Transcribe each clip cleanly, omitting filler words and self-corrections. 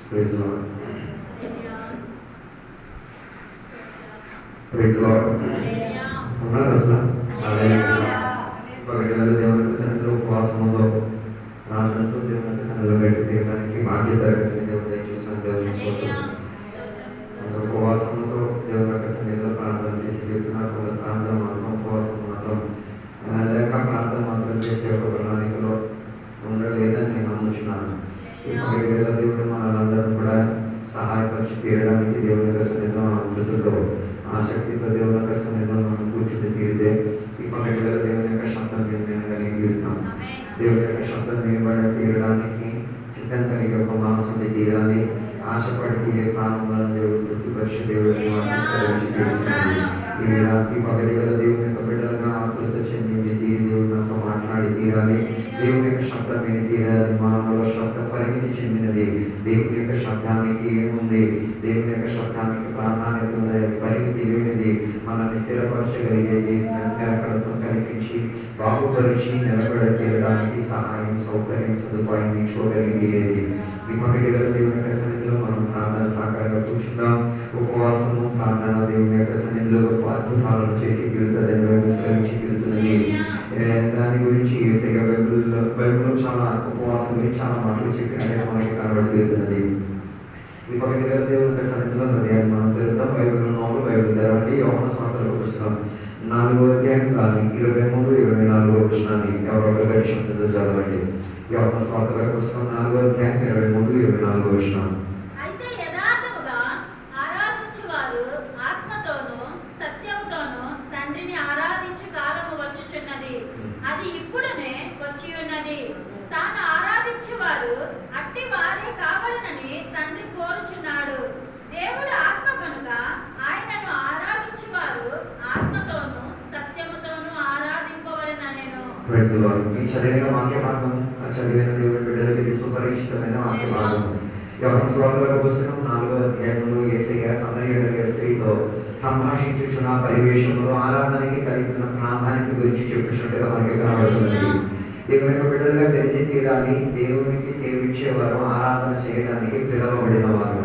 Praise the Lord. Praise the Lord. ఉన్నారు అసలు ఒకటి వేల దేవునికి సన్నిధిలో ఉపవాసంలో రాజంటూ దేవునికి సన్నిధిలో గట్టి తీయడానికి బాధ్యత దేవుని చూసిన దేవుని కొంత ఉపవాసంతో దేవుని యొక్క సన్నిధిలో ప్రార్థన చేసి తీరుతున్నారు. కొంత ప్రార్థన మాత్రం ఉపవాసం మాత్రం లేక ప్రార్థన మాత్రం చేసే ఒక ప్రణాళికలో ఉండలేదని నేను నమ్ముచున్నాను. ఒకటి వేల దేవుడు మనందరం కూడా సహాయపరిచి తీరడానికి దేవుని యొక్క సన్నిధిలో మృతుల్లో ఆసక్తితో దేవుని యొక్క సన్నిధిలో మనం కూర్చుని తీరితే ఈ పన్నెండు వేల దేవుని యొక్క శబ్దం మేము కలిగి తీరుతాం. దేవుని యొక్క శబ్దం మేము తీరడానికి సిద్ధం కలిగి ఒక మనసు తీరాలి. ఆశపడి తీరే ప్రాణంలో దేవుడు తృప్తిపరిచి దేవుడిని సెలవించి తీర్చాలి. ఈ పన్నెండు వేల దేవుని యొక్క బిడ్డలుగా ఆతృత చెంది తీరి దేవుడు నాతో మాట్లాడి తీరాలి. దేవుని యొక్క శబ్దం మీద తీరాలి. మానవుల శబ్దం పరిమితి చెందినది. దేవుని యొక్క శబ్దానికి ఏముంది? దేవుని యొక్క శబ్దానికి ప్రాధాన్యత ఉంది. పరిమితి లేనిది. మనల్ని స్థిరపరచగలిగేది. నిలకడతో కనిపించి బాగుపరిచి నిలబడ తీరడానికి సహాయం సౌకర్యం సదుపాయం చూడగలిగేది. ఈ పన్నెండు వేల దేవుని యొక్క సన్నిధిలో మనం ప్రార్థన సాకారంగా కూర్చున్నాం. ఉపవాసము ప్రార్థన దేవుని యొక్క సన్నిధిలో అద్భుతాలను చేసి తీరుతుందని శ్రమించి తీరుతున్నది. దాని గురించి బైబిల్లో చాలా ఉపవాసం గురించి చాలా మాటలు చెప్పినట్టు మనకి కనబడుతున్నది. ఈ పన్నెండు వేల దేవుని యొక్క సన్నిధిలో హృదయాన్ని మనం తెరుద్దాం. బైబిల్ నోలు బైబిల్ తెరవండి. యోహాను సువార్తలో పుస్తకం 4వ అధ్యాయం 23, 24 వచనాన్ని ఎవరొకరు గడిచినదో చదవండి. యోహాను సువార్తల పుస్తకం 4వ అధ్యాయం 23, 24 వచనం. అయితే యథార్థముగా ఆరాధించువారు ఆత్మతోనూ సత్యముతోనూ తండ్రిని ఆరాధించు కాలము వచ్చుచున్నది. అది ఇప్పుడునే వచ్చి ఉన్నది. తాను ఆరాధించువారు అట్టి వారే కావాలనని తండ్రి కోరుచున్నాడు. దేవుడు ఆత్మ కనుక ఆయనను ఆరాధించువారు ఆత్మతోనూ సత్యముతోనూ ఆరాధింపవలెననెను. Praise the lord. ఈ చదివిన వాక్య భాగం చదివిన దేవుని బిడ్డలకి ఇది సుపరిచితమైన వాక్య భాగం. యోహాను సువార్తల పుస్తకం 4వ అధ్యాయంలో యేసయ్య సమరయుల స్త్రీతో సంభాషించుచున్న పరివేషంలో ఆరాధనకి కలిగిన ప్రాధాన్యత గురించి చెప్పుచున్నట్టుగా మనకి కనబడుతున్నది. దేవుని యొక్క బిడ్డలుగా తెలిసి తీరాలి. దేవునికి సేవించేవారు ఆరాధన చేయడానికి పిలువబడిన వారు.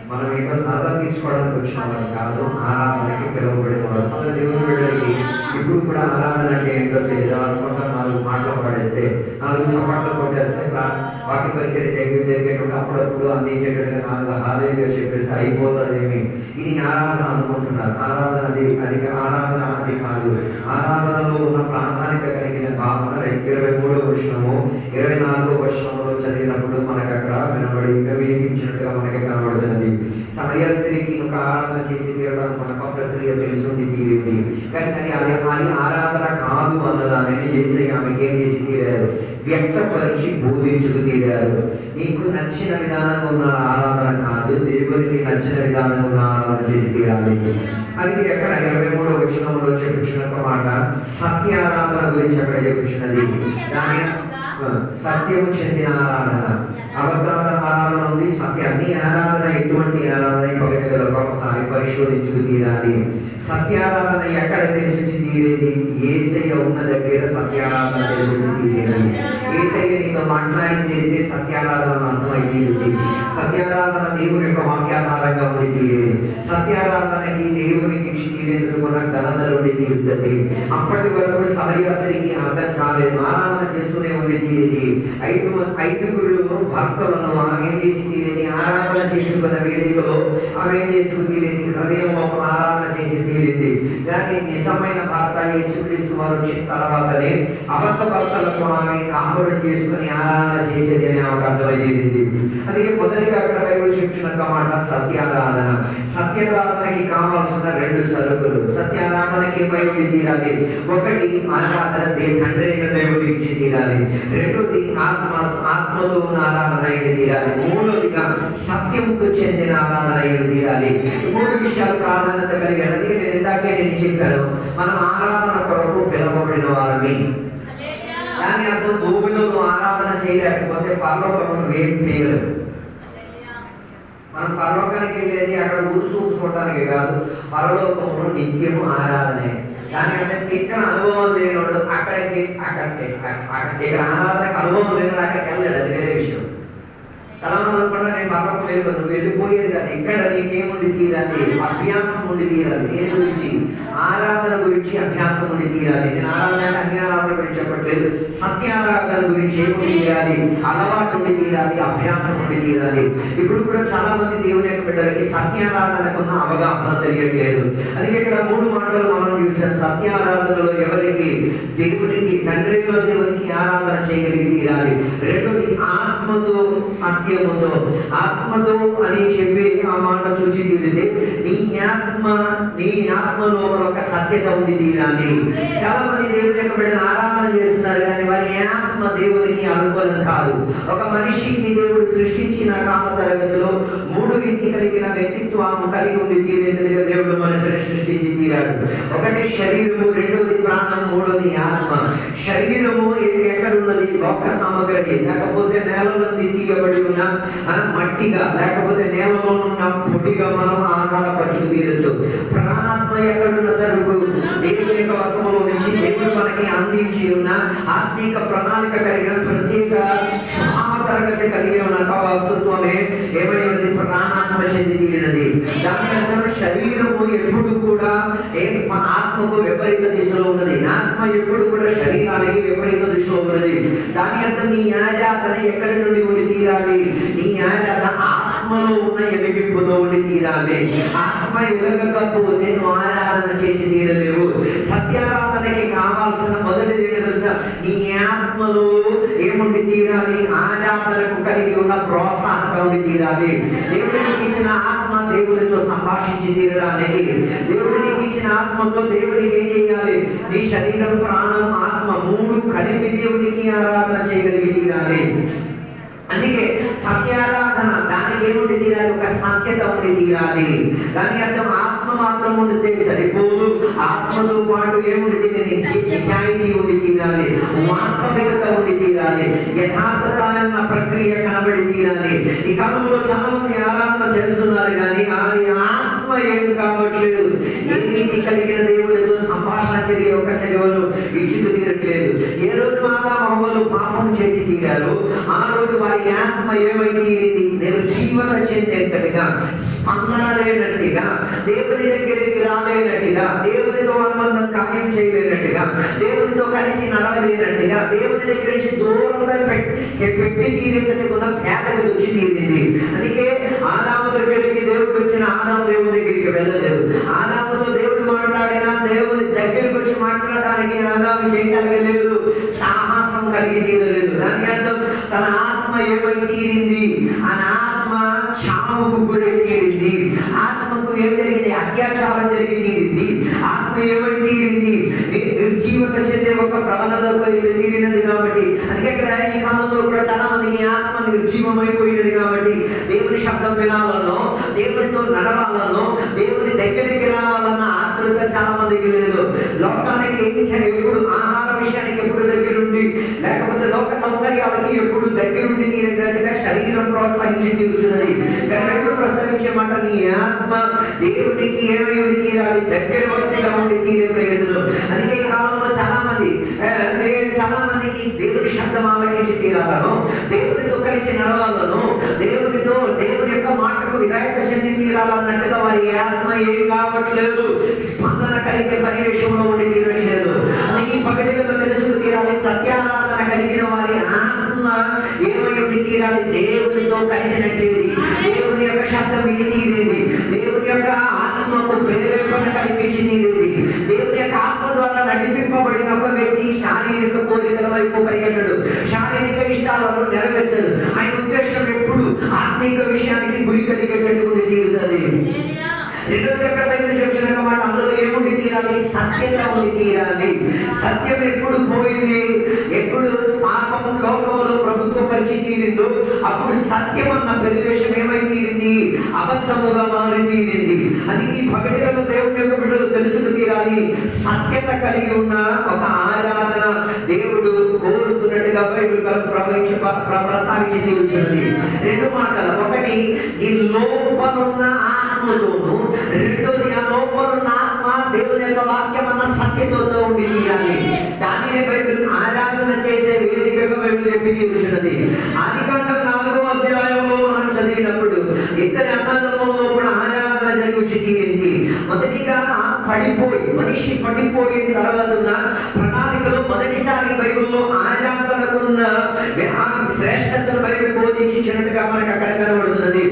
మనం ఏదో సరదా తీర్చుకోవడానికి వచ్చిన వారు కాదు, ఆరాధనకి పిలువబడిన వారు. మన దేవుని బిడ్డలకి ఇప్పుడు కూడా ఆరాధన అంటే ఏంటో తెలియదు అనుకుంటా 4 మాటలు పాడేస్తే 4 చపాట్లు కొట్టేస్తే వాక్య పరిచయం జరిగేటప్పుడు అప్పుడప్పుడు అందించేటట్టుగా 4 హాలేలుయా చెప్పేసి అయిపోతుందేమి. ఇది ఆరాధన అనుకుంటున్నారు. ఆరాధన అది ఆరాధన అది కాదు. ఆరాధనలో ఉన్న ప్రాధాన్యత కలిగిన భావన 23వ వచనము 24వ వచనంలో చదివినప్పుడు మనకు అక్కడ వినిపించినట్టుగా మనకి కనబడుతున్నది. సమరయ స్త్రీకి ఒక ఆరాధన చేసి తీరడానికి మనకు ప్రక్రియ తెలుసుండి తీరింది. కానీ అది ఆరాధన కాదు అన్నదాన్ని యేసయ్య ఆమెకి ఏం చేసి తీరారు? వ్యక్తపరిచి బోధించుకు తీరారు. నీకు నచ్చిన విధానంగా ఉన్న ఆరాధన కాదు, దేవునికి నచ్చిన విధానంగా ఉన్న ఆరాధన చేసి తీరాలి. అది ఎక్కడ 23వ వచనంలో చెప్పుచున్న మాట సత్య ఆరాధన గురించి అక్కడ చెప్పుచున్నది. దాని సత్యము చెందిన ఆరాధన, అబద్ధాల ఆరాధన ఉంది, సత్యాన్ని ఆరాధన. ఎటువంటి ఆరాధన ఒకసారి పరిశోధించుకు తీరాలి. సత్యారాధన ఎక్కడ తెలిసి తీరేది? యేసయ్య ఉన్న దగ్గర సత్యారాధన తెలిసి తీరేది. యేసయ్య నీతో మాట్లాడి తీరితే సత్యారాధన అర్థమైంది. సత్యారాధన దేవుని యొక్క వాక్యాధారంగా ఉండి తీరేది. సత్యారాధనకి దేవునికి తీరేందుకున్న ఘనతలుండి తీరుతుంది. అప్పటి వరకు సమరయ స్త్రీకి అర్థం కాలేదు, ఆరాధన చేస్తూనే ఉండి తీరేది. 5 భక్తులను ఆమె ఏం చేసి తీరేది? ఆరాధన చేసుకున్న వేదికలో ఆమె ఏం చేసుకుని తీరేది? హృదయంలో ఆరాధన చేసి తీరింది. కానీ నిజమైన భర్త యేసుక్రీస్తు వారు వచ్చిన తర్వాతనే అబద్ధ భక్తులతో ఆమె కాపురం చేసుకుని ఆరాధన చేసేది అని ఆమెకు అర్థమైంది. అందుకే మొదటిగా అక్కడ బైబిల్ చెప్తున్న మాట సత్యారాధన. సత్యారాధనకి కావాల్సిన 2 సరుకులు. సత్యారాధనకి ఏమై తీరాలి? 1 ఆరాధన తండ్రి దేవుడికి ఇచ్చి తీరాలి. 2ది ఆత్మతో ఆరాధన అయి తీరాలి. 3దిగా సత్యంకు చెందిన ఆరాధన అయి తీరాలి. 3 విషయాలు ప్రాధాన్యత కలిగినది. నేను ఇందాకే చెప్పాను, మనం ఆరాధన కొరకు పిలవబడిన వారిని. దాని అర్థం భూమిలో ఆరాధన చేయలేకపోతే పరలోకమును వేపు చేయలేము. మనం పరలోకానికి వెళ్ళేది అక్కడ చూడటానికి కాదు, పరలోకమును నిత్యము ఆరాధనే. దానికంటే ఇక్కడ అనుభవం లేనోడు ఇక్కడ ఆరాధనకు అనుభవం లేనోడు అక్కడికి వెళ్ళాడు, అది వేరే విషయం. చాలా మంది అనుకుంటా నేను పక్కకు వెళ్ళిపోను, నువ్వు వెళ్ళిపోయేది కదా, ఇక్కడ నీకేముండి తీరాలి, అభ్యాసం ఉండి తీరాలి. దేని గురించి? ఆరాధన గురించి అభ్యాసం ఉండి తీరాలి. నేను ఆరాధన అంటే అన్ని ఆరాధన గురించి చెప్పట్లేదు, సత్యారాధన గురించి ఏముండి తీరాలి, అలవాటు ఉండి తీరాలి, అభ్యాసం ఉండి తీరాలి. ఇప్పుడు కూడా చాలా మంది దేవుని యొక్క బిడ్డలకి సత్యారాధనకున్న అవగాహన తెలియట్లేదు. అందుకే ఇక్కడ 3 మాటలు మనం చూసాం. సత్యారాధనలో ఎవరికి? దేవునికి, తండ్రి దేవునికి ఆరాధన చేయగలిగి తీరాలి. రెండోది ఆత్మతో సత్యముతో. ఆత్మతో అని చెప్పి ఆ మాట చూసి తీరితే నీ ఆత్మలో ఒక సత్యత ఉండి తీరాలి. చాలా మంది దేవుని యొక్క బిడ్డను ఆరాధన చేస్తున్నారు కానీ వారి ఆత్మ దేవునికి అనుకూలం కాదు. ఒక మనిషిని దేవుడు సృష్టించిన కామ తరగతిలో 3 రీతి కలిగిన వ్యక్తిత్వం కలిగి ఉండి తీరేందుగా దేవుడు మనిషిని సృష్టించి తీరాడు. ఒకటి శరీరము, రెండోది ప్రాణం, మూడోది ఆత్మ. శరీరము ఎక్కడున్నది? లోక సామగ్రి, లేకపోతే నేలలో తీయబడి ఉన్న మట్టిగా, లేకపోతే నేలలో ఉన్న పొడిగా మనం ఆహార పచ్చుకు తీరచ్చు. ప్రాణాత్మ ఎక్కడున్న సరుకు? దేవుని యొక్క వశములో నుంచి దేవుడు మనకి అందించి ఉన్న ఆత్మిక ప్రణాళిక కలిగిన ప్రత్యేక తరగతి కలిగి ఉన్న వస్తుత్వమే ఏమైనది? ప్రాణాత్మ చెంది తీరినది. దాని అందరూ శరీరము ఎప్పుడు కూడా ఆత్మకు విపరీత దిశలో ఉన్నది. ఆత్మ ఎప్పుడు కూడా శరీరానికి విపరీత దిశలో ఉన్నది. దాని అర్థం నీ ఆరాధన ఎక్కడి నుండి ఉండి తీరాలి? నీ ఆరాధన ఆత్మలో ఉన్న ఎలిగింపుతో ఉండి తీరాలి. ఆత్మ ఎలగకపోతే నువ్వు ఆరాధన చేసి తీరలేవు. సత్యారాధనకి కావాల్సిన మొదటిది తెలుసా? నీ ఆత్మలో ఏముండి తీరాలి? ఆరాధనకు కలిగి ఉన్న ప్రోత్సాహంగా ఉండి తీరాలి. దేవుడికి ఇచ్చిన ఆత్మ దేవుడితో సంభాషించి తీరడానికి, దేవుడికి ఇచ్చిన ఆత్మతో దేవుడికి ఏం చేయాలి? నీ శరీరం, ప్రాణం, ఆత్మ 3 కలిపి దేవుడికి ఆరాధన చేయగలిగి తీరాలి. అందుకే సత్యారాధన దానికి ఏముండి తీరాలి? ఒక సత్యత ఉండి తీరాలి. దాని అర్థం ఆత్మ మాత్రం ఉండితే సరిపోదు, ఆత్మతో పాటు ఏముండి తీరాలి? నిజాయితీ ఉండి తీరాలి, వాస్తవికత ఉండి తీరాలి, యథార్థత అన్న ప్రక్రియ కనబడి తీరాలి. ఈ కాలంలో చాలా మంది ఆరాధన చేస్తున్నారు కానీ ఆత్మ ఏం కావట్లేదు. ఏ రీతి కలిగిన దేవుడితో సంభాషణ చర్య ఒక చర్యలు ఇచ్చుకు తీరట్లేదు. ఏ రోజు ఆదాము పాపం చేసి తీరారు, ఆ రోజు వారి ఆత్మ ఏమై తీరింది? నిర్జీవన చెందేటట్టుగా, స్పందన లేనట్టుగా, దేవుని దగ్గరికి రాలేనట్టుగా, దేవునితో అనుబంధం కార్యం చేయలేనట్టుగా, దేవునితో కలిసి నడవలేనట్టుగా, దేవుని దగ్గర నుంచి దూరంగా పెట్టి తీరేటట్టుగా పేదకు వచ్చి తీరింది. అందుకే ఆదాము దగ్గరికి దేవుడు వచ్చిన ఆదాము దేవుని దగ్గరికి వెళ్ళలేదు. ఆదాముతో దేవుడు మాట్లాడినా దేవుని దగ్గరికి వచ్చి మాట్లాడడానికి ఆదాముకి ఏం కలగలేదు? సాహసం కలిగి తీరలేదు. దాని అర్థం తన ఆత్మ ఏమై తీరింది? ఆ ఆత్మ చావుకు గురి తీరింది. ఆత్మకు ఏం జరిగింది? అత్యాచారం జరిగి తీరింది. ఆత్మ ఏమై తీరింది? నిర్జీవత చెందే ఒక ప్రవణత తీరినది. కాబట్టి అందుకే ఈ కాలంలో కూడా చాలా మందికి ఆత్మ నిర్జీవమైపోయినది. కాబట్టి దేవుని శబ్దం వినాలనో, దేవునితో నడవాలనో, దేవుని దగ్గరికి రావాలన్న ఆతృత చాలా మందికి లేదు. లోకానికి ఎప్పుడు ఆహార విషయానికి ఎప్పుడు దగ్గరుండి, లేకపోతే లోక సౌకర్యాలకి ఎప్పుడు దగ్గరుండి తీరేటట్టుగా శరీరం ప్రోత్సహించి తీరుతున్నది. ఎప్పుడు ప్రస్తావించే మాట నీ ఆత్మ దేవునికి ఏమై ఉండి తీరాలి? దగ్గరగా ఉండి తీరే ప్రయోజనం. అందుకే ఈ కాలంలో చాలా మందికి దేవుని శబ్దం ఆలకించి తీరాలను, దేవునితో కలిసి నడవాలను, దేవుని యొక్క మాటకు విధాయత చెంది తీరాలన్నట్టుగా వారి ఆత్మ ఏం కావట్లేదు, స్పందన కలిగే పరివేశంలో ఉండి తీరట్లేదు. అందుకే ఈ పగటిలో తెలుసుకు తీరాలి. సత్యారాధన కలిగిన వారి ఆత్మ ఏమై ఉండి తీరాలి? దేవునితో కలిసి నడిచేది, దేవుని యొక్క శబ్దం విని తీరేది, దేవుని యొక్క ఆత్మకు ప్రేరేపణ కల్పించి తీరేది. దేవుని యొక్క ఆత్మ ద్వారా నడిపింపబడిన ఒక వ్యక్తి శారీరక కోరికల వైపు పరిగెట్టడు, శారీరక ఇష్టాలను నెరవేర్చదు. ఆయన ఉద్దేశం ఎప్పుడు ఆత్మీక విషయానికి గురి కలిగేటట్టు తీరుతుంది. రెండోది ఎక్కడ వచ్చిన మాట అందులో ఏముండి తీరాలి? సత్యత ఉండి తీరాలి. సత్యం ఎప్పుడు పోయింది? ఎప్పుడు పాపం లోకంలో ప్రభుత్వం పరిచి తీరిందో అప్పుడు సత్యం అన్న పరివేశం ఏమై తీరింది? అబద్ధముగా మారి తీరింది. అది ఈ పగటిలో దేవుని యొక్క బిడ్డలు తెలుసుకు తీరాలి. సత్యత కలిగి ఉన్న ఒక ఆరాధన దేవుడు కోరుతున్నట్టుగా బైబిల్ ప్రస్తావించి తీరుతున్నది. 2 మాటలు. ఒకటి ఈ లోపలున్న ఆత్మతోను, రెండోది ఆ లోపలున్న ఆత్మ దేవుని యొక్క వాక్యం అన్న సత్యతతో ఉండి తీరాలి. దానినే బైబిల్ ఆరాధన చేసే వేదికగా బైబిల్ చెప్పి తీరుతున్నది. ఆదికాండం 4వ అధ్యాయంలో మనిషి పడిపోయిన తర్వాత ఉన్న ప్రణాళికలో మొదటిసారి బైబిల్లో ఆరాధనకున్న శ్రేష్టతను బైబిల్ బోధించినట్టుగా మనకు అక్కడ కనబడుతున్నది.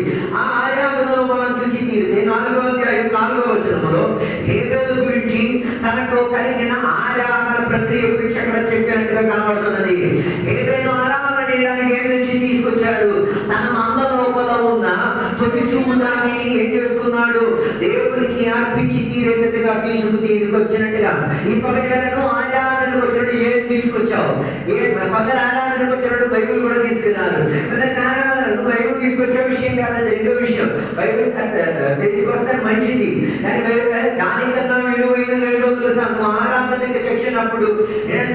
ఆ ఆరాధనలో మనం చూసి తీరితే 4వ అధ్యాయం 4వ వచనంలో హేబేలు గురించి తనకు కలిగిన ఆరాధన ప్రక్రియ గురించి అక్కడ చెప్పినట్టుగా కనబడుతున్నది. హేబేలు ఆరాధన చేయడానికి ఏం నుంచి తీసుకొచ్చాడు? తన మంద లోపల ఉన్న తొలి చూపుదాన్ని ఏం చేస్తున్నాడు? దేవునికి అర్పించి తీరేటట్టుగా తీసుకొచ్చినట్టుగా. ఈ పగటివేళకు ఆరాధనకు వచ్చినట్టు ఏం తీసుకొచ్చావు? కొందరు ఆరాధనకు వచ్చినట్టు బైబిల్ కూడా తీసుకున్నారు. కొందరికి ఆరాధనకు బైబిల్ తీసుకొచ్చే విషయం కాదు, అది రెండో విషయం. బైబిల్ తీసుకొస్తే మంచిది, దానికన్నా విలువైన రెండో తెలుసా? నువ్వు ఆరాధనకి తెచ్చినప్పుడు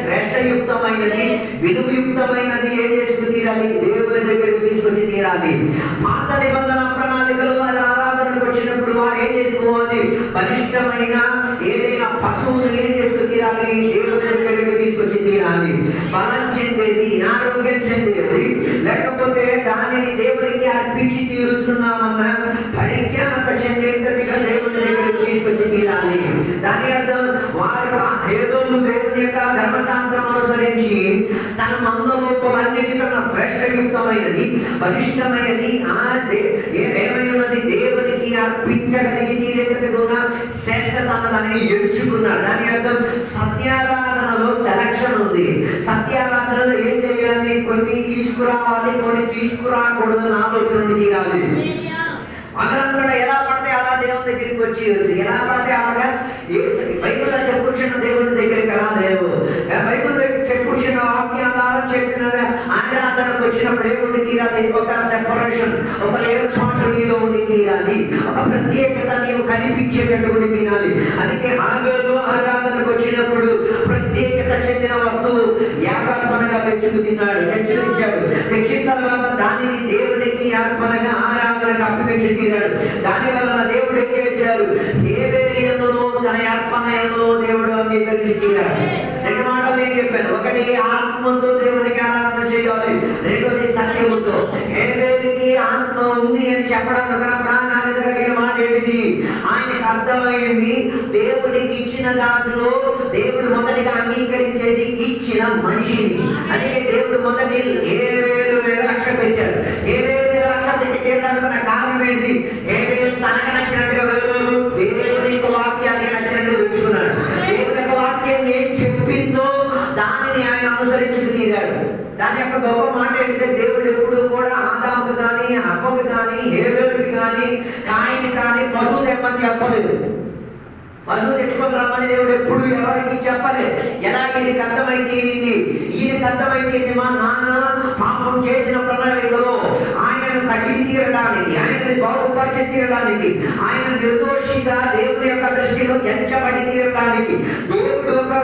శ్రేష్టయుక్తమైనది, విలువయుక్తమైనది ఏం చేసుకుని తీరాలి? దేవుని దగ్గరికి తీసుకొచ్చి తీరాలి. పాత నిబంధన ప్రణాళికలో వారి ఆరాధనకు వచ్చినప్పుడు వారు ఏం చేసుకోవాలి? బలిష్టమైన ఏదైనా పశువును ఏం చేసుకుని తీరాలి? దేవుని దగ్గరికి తీసుకొచ్చి తీరాలి. బలం చెందేది, ఆరోగ్యం చెందేది, లేకపోతే దానిని దేవునికి అర్పించి తీరుచున్నామన్న పరిజ్ఞానత చెందేటట్టుగా దేవుని దగ్గరికి తీసుకొచ్చి తీరాలి. దాని అర్థం వారు హేబేలు దేవుని యొక్క ధర్మశాస్త్రం అనుసరించి తన మందలోపలన్నిటికన్నా శ్రేష్టయుక్తమైనది, బలిష్టమైనది, ఏమైనది దేవునికి అర్పించగలిగి తీరేటట్టుగా శ్రేష్టత దానిని ఎంచుకున్నాడు. దాని అర్థం సత్యారాధనలో సెలక్షన్ ఉంది. సత్యారాధనలో ఏం చేయాలి? కొన్ని తీసుకురావాలి, కొన్ని తీసుకురాకూడదని ఆలోచన తీరాలి. అందరం కూడా ఎలా పడితే అలా దేవుని దగ్గరికి వచ్చి, ఎలా పడితే అలాగా బైబిల్ చెప్పుకున్న దేవుని దగ్గరికి అలా లేవు. బైబిల్ చెప్పుకున్న వాక్యాధారం చెప్పిన ఆరాధనకు వచ్చినప్పుడు ఏముండి తీరాలి? ఒక సెపరేషన్, ఒక ఏర్పాటు నీలో ఉండి తీరాలి, ఒక ప్రత్యేకత నీవు కనిపించేటట్టు ఉండి తీరాలి. అందుకే హేబేలు ఆరాధనకు వచ్చినప్పుడు ప్రత్యేకత చెందిన వస్తువు యాగార్పణగా తెచ్చుకున్నాడు, తెచ్చిన తర్వాత దానిని దేవునికి అర్పణగా ఆరాధనకు అప్పగించి తీరాడు. దాని వలన దేవుడు ఏం చేశారు? హేబేలును తన అర్పణను దేవుడు అంగీకరించి తీరాడు. రెండు మాటలు నేను చెప్పాను. ఒకటి ఆత్మతో దేవునికి ఆరాధన చేయాలి, రెండోది సత్యముతో. హేబేలుకి ఆత్మ ఉంది అని చెప్పడానికి ఒక ప్రాణాన్ని కలిగిన మాట ఏంటిది? ఆయనకు అర్థమైంది దేవునికి ఇచ్చిన దాంట్లో దేవుడు మొదటిగా అంగీకరించేది ఇచ్చిన మనిషిని. అందుకే దేవుడు మొదటి హేబేలు మీద లక్ష్య పెట్టాడు. హేబేలు మీద లక్ష్య పెట్టి తీరడానికి కారణం ఏంటి? హేబేలు తనకు నచ్చినట్టుగా దేవుని యొక్క వాక్యాన్ని నచ్చినట్టుగా తెలుసుకున్నాడు. దేవుని యొక్క వాక్యం ఏం చెప్పిందో దానిని ఆయన అనుసరించి తీరాడు. దాని యొక్క గొప్ప మాట ఏంటంటే దేవుడు ఎప్పుడు కూడా ఆదాముకు కానీ, హవ్వకు కానీ, హేబేలుకి కానీ, కాయిని కానీ పశువు తెమ్మని చెప్పలేదు. పశువు తెచ్చుకొని రమ్మని దేవుడు ఎప్పుడు ఎవరికి చెప్పలేదు. ఎలా ఈయనకి అర్థమైంది? ఈయనకి అర్థమైంది మా నాన్న పాపం చేసిన ప్రణాళికలో ఆయనను కడిగి తీరడానికి, ఆయనని బాగుపరిచి తీరడానికి, ఆయన నిర్దోషిగా దేవుని యొక్క దృష్టిలో ఎంచబడి తీరడానికి దేవుడు ఒక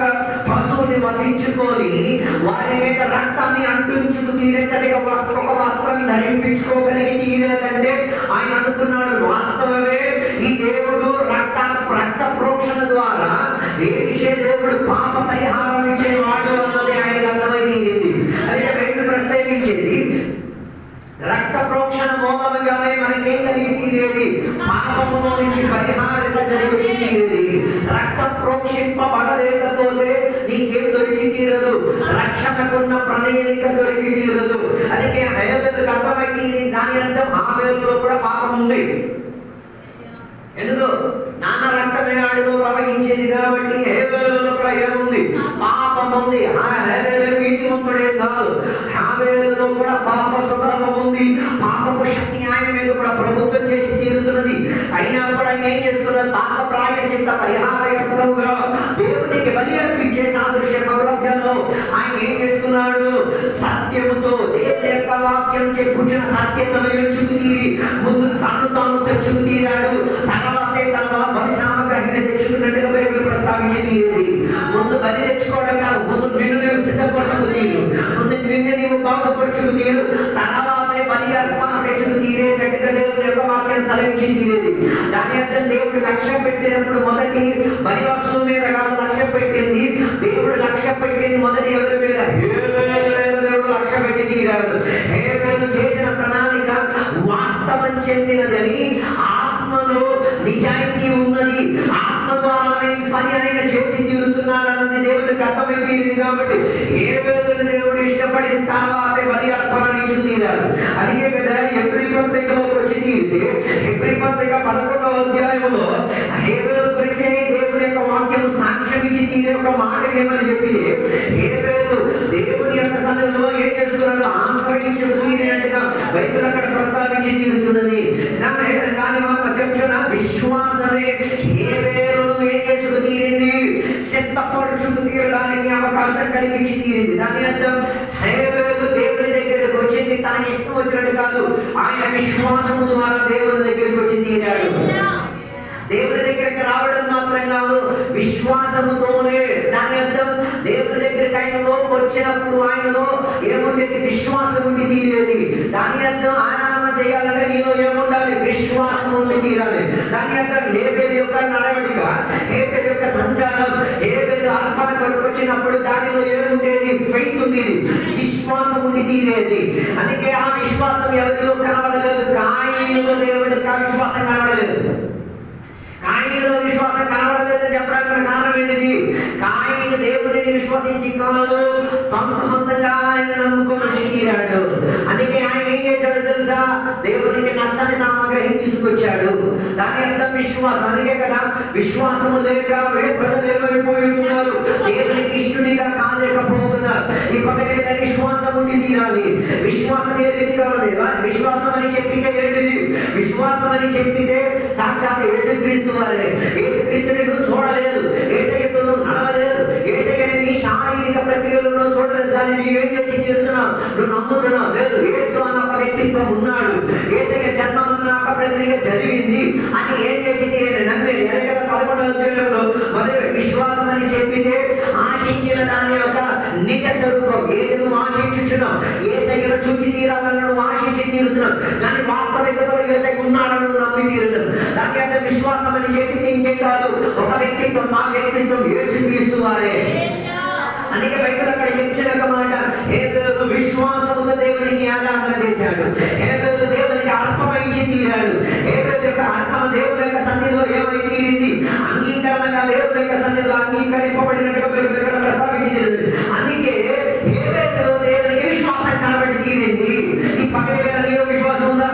పశువుని వధించుకొని వారి మీద రక్తాన్ని అంటించుకు తీరేటట్టుగా ఒక వస్త్రం ధరింపించుకోగలిగి తీరేదంటే ఆయన అనుకున్నాడు వాస్తవమే ఈ దేవుడు రక్త ప్రోక్షణ ద్వారా దేవుడు పాప పరిహారం ఇచ్చేవాడు అన్నది ఆయనకు అర్థమైంది. అదే బైబిల్ ప్రస్తావించేది రక్త ప్రోక్షణ మూలంగానే మనకేం కలిగి తీరేది? పాపముల నుంచి పరిహారంగా జరిగి తీరేది. రక్త ప్రోక్షింపబడలేకపోతే నీకేం దొరికి తీరదు, రక్షణకున్న ప్రణాళిక దొరికి తీరదు. అందుకే హేబేలుకు అర్థమైంది దాని అర్థం హేబేలులో కూడా పాపం ఉంది. ఎందుకు? నాన్న రక్తమే ఆడిలో ప్రవహించేది కాబట్టి హేబేలులో కూడా ఏముంది? పాపం ఉంది. హేబేలు నీతిమంతుడే కాదు, హేబేలులో కూడా పాప స్వభావం ఉంది. పాపపు శక్తి ఆయన మీద కూడా ప్రభుత్వం చేసి తీరుతున్నది. అయినా కూడా ఆయన ఏం చేస్తున్నారు? పాప ప్రాయశ్చిత్త పరిహార యజ్ఞముగా దేవునికి బలి అర్పించే సాదృశ్య సౌలభ్యంలో ఆయన ఏం చేస్తున్నాడు? సత్యముతో దేవుని యొక్క వాక్యం చెప్పుచున్న సత్యతను ఎంచుకు తీరి ముందు తాను తెచ్చుకు తీరాడు. తర్వాతే తన బలి సామగ్రిని తెచ్చుకున్నట్టుగా బైబిల్ ప్రస్తావించి తీరింది. ముందు బలి తెచ్చుకోవడం కాదు, ముందు నిన్ను నీవు సిద్ధపరచుకు తీరు, ముందు నిన్ను నీవు బాగుపరచుకు తీరు, తర్వాతే బలి అర్పణ తెచ్చుకు తీరేటట్టుగా దేవుని యొక్క వాక్యం సెలవించి తీరేది. దాని అర్థం దేవుడు లక్ష్యం పెట్టినప్పుడు మొదటి బలి వస్తువు మీద కాదు లక్ష్యం పెట్టింది. దేవుడు లక్ష్యం పెట్టింది మొదటి ఎవరి మీద? దేవుడు లక్ష్యం పెట్టి తీరాడు. హేబేలు చేసిన ప్రణాళిక వాస్తవం చెందినదని, ఆత్మలో నిజాయితీ ఉన్నది, ఆత్మ ద్వారానే పని ఆయన చేసి తీరుతున్నాడు అన్నది దేవుడికి అర్థమైపోయింది. కాబట్టి హేబేలును దేవుడు ఇష్టపడిన తర్వాత బలి అర్పణ నుంచి తీరారు. అందుకే కదా హెబ్రీ పత్రికలోకి వచ్చి తీరితే హెబ్రీ పత్రిక 11వ అధ్యాయంలో హేబేలు గురించి దేవుని యొక్క వాక్యం సాక్ష్యం ఇచ్చి తీరే ఒక మాట ఏమని చెప్పి, హేబేలు దేవుని యొక్క సన్నిధిలో ఏం చేస్తున్నాడు, ఆశ్రయించి తీరినట్టుగా బైబిల్ అక్కడ ప్రస్తావించి తీరుతున్నది. దాని వల్ల చెప్తున్న విశ్వాసమే హేబేలును ఏం చేసుకు తీరింది, సిద్ధపరుచుకు తీరడానికి అవకాశం కల్పించి తీరింది. దాని అర్థం హేబేలు దేవుని దగ్గరికి వచ్చింది తనకి ఇష్టం వచ్చినట్టు కాదు, ఆయన విశ్వాసము ద్వారా దేవుని దగ్గరికి వచ్చి తీరాడు. దేవుని దగ్గరికి రావడం మాత్రం కాదు, విశ్వాసముతోనే. దాని అర్థం దేవుని దగ్గరికి ఆయనలో వచ్చినప్పుడు ఆయనలో ఏముండేది, విశ్వాసం ఉండి తీరేది. దాని అర్థం ఆరాధన చేయాలంటే నీలో ఏముండాలి, విశ్వాసం ఉండి తీరాలి. దాని అర్థం హేబేలు యొక్క నడవడిక, హేబేలు యొక్క సంచారం, హేబేలు అర్పణ కొట్టుకొచ్చినప్పుడు దానిలో ఏముండేది, ఫెయిత్ ఉండేది, విశ్వాసం ఉండి తీరేది. అందుకే ఆ విశ్వాసం ఎవరిలో కనబడలేదు, కాయినులో దేవుడికి ఆ విశ్వాసం కనబడలేదు. కాయినులో విశ్వాసం కనబడలేదని చెప్పడానికి కారణం ఏంటిది, కాయిను దేవుడిని విశ్వసించి కాదు, సొంతంగా ఆయన నమ్ముకొని వచ్చి తీరాడు. అందుకే ఆయన ఏం చేశాడు తెలుసా, దేవునికి నచ్చని సామగ్రిని తీసుకొచ్చాడు. దాని అర్థం విశ్వాసం. అందుకే కదా విశ్వాసము లేక ప్రజలు ఏమైపోతున్నారు, దేవునికి ఇష్టడిగా కాలేకపోతున్నారు. ఈ పక్కన విశ్వాసం ఉండి తీరాలి. విశ్వాసం ఏ రీతిగా ఉన్నది, విశ్వాసం అని చెప్పితే ఏంటిది, విశ్వాసం అని చెప్పితే సాక్షాత్ యేసుక్రీస్తు వారే. యేసుక్రీస్తుని నువ్వు చూడలేదు, యేసయ్యతో నడవలేదు, యేసయ్యని నీ శారీరక ప్రక్రియలో చూడలేదు, కానీ నీవేం చేసి తీరుతున్నావు, నువ్వు నమ్ముతున్నావు. లేదు, యేసు అన్న ఒక వ్యక్తిత్వం ఉన్నాడు, యేసయ్య జన్మన్న ఒక ప్రక్రియ జరిగింది అని ఏం చేసి తీరేది, నమ్మేది. ఎరగల 11వ అధ్యాయంలో మొదటి విశ్వాసం అని చెప్పితే ఆశించిన దాని యొక్క నిజ స్వరూపం. ఏది నువ్వు ఆశించుచున్నావు, యేసయ్యను చూసి తీరాలని నువ్వు ఆశించి తీరుతున్నావు, కానీ వాస్తవికతలో యేసయ్య ఉన్నాడని నువ్వు నమ్మి తీరుతున్నావు. దాని యొక్క విశ్వాసం అని చెప్పి ఇంకేం కాదు, ఒక వ్యక్తిత్వం, మా వ్యక్తిత్వం యేసుక్రీస్తు వారే. అందుకే బైబిల్ అక్కడ చెప్పిన ఒక మాట, హేబేలు విశ్వాసముతో దేవునికి ఆరాధన చేశాడు, హేబేలు దేవునికి అర్పణించి తీరాడు. హేబేలు యొక్క అర్పణ దేవుని యొక్క సన్నిధిలో ఏమై తీరింది, అంగీకరణగా దేవుని యొక్క సన్నిధిలో అంగీకరింపబడినట్టుగా బైబిల్ ఇక్కడ ప్రస్తావించింది. అందుకే హేబేలు దేవునికి విశ్వాసం కనబడి తీరింది. ఈ పక్కన నీలో విశ్వాసం ఉందా,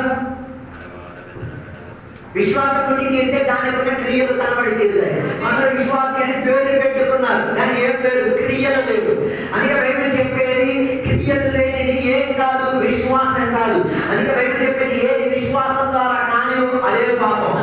విశ్వాసం ఉండి తీరితే దానికి క్రియలు కనబడి తీరుతాయి. అందరూ విశ్వాసం అని పేరు పెట్టుకున్నారు, కానీ ఏం పేరు, క్రియలు లేవు. అందుకే బైబిల్ చెప్పేది క్రియలు లేనిది ఏం కాదు, విశ్వాసం కాదు. అందుకే బైబిల్ చెప్పేది ఏది విశ్వాసం ద్వారా కానీ అదే పాపం.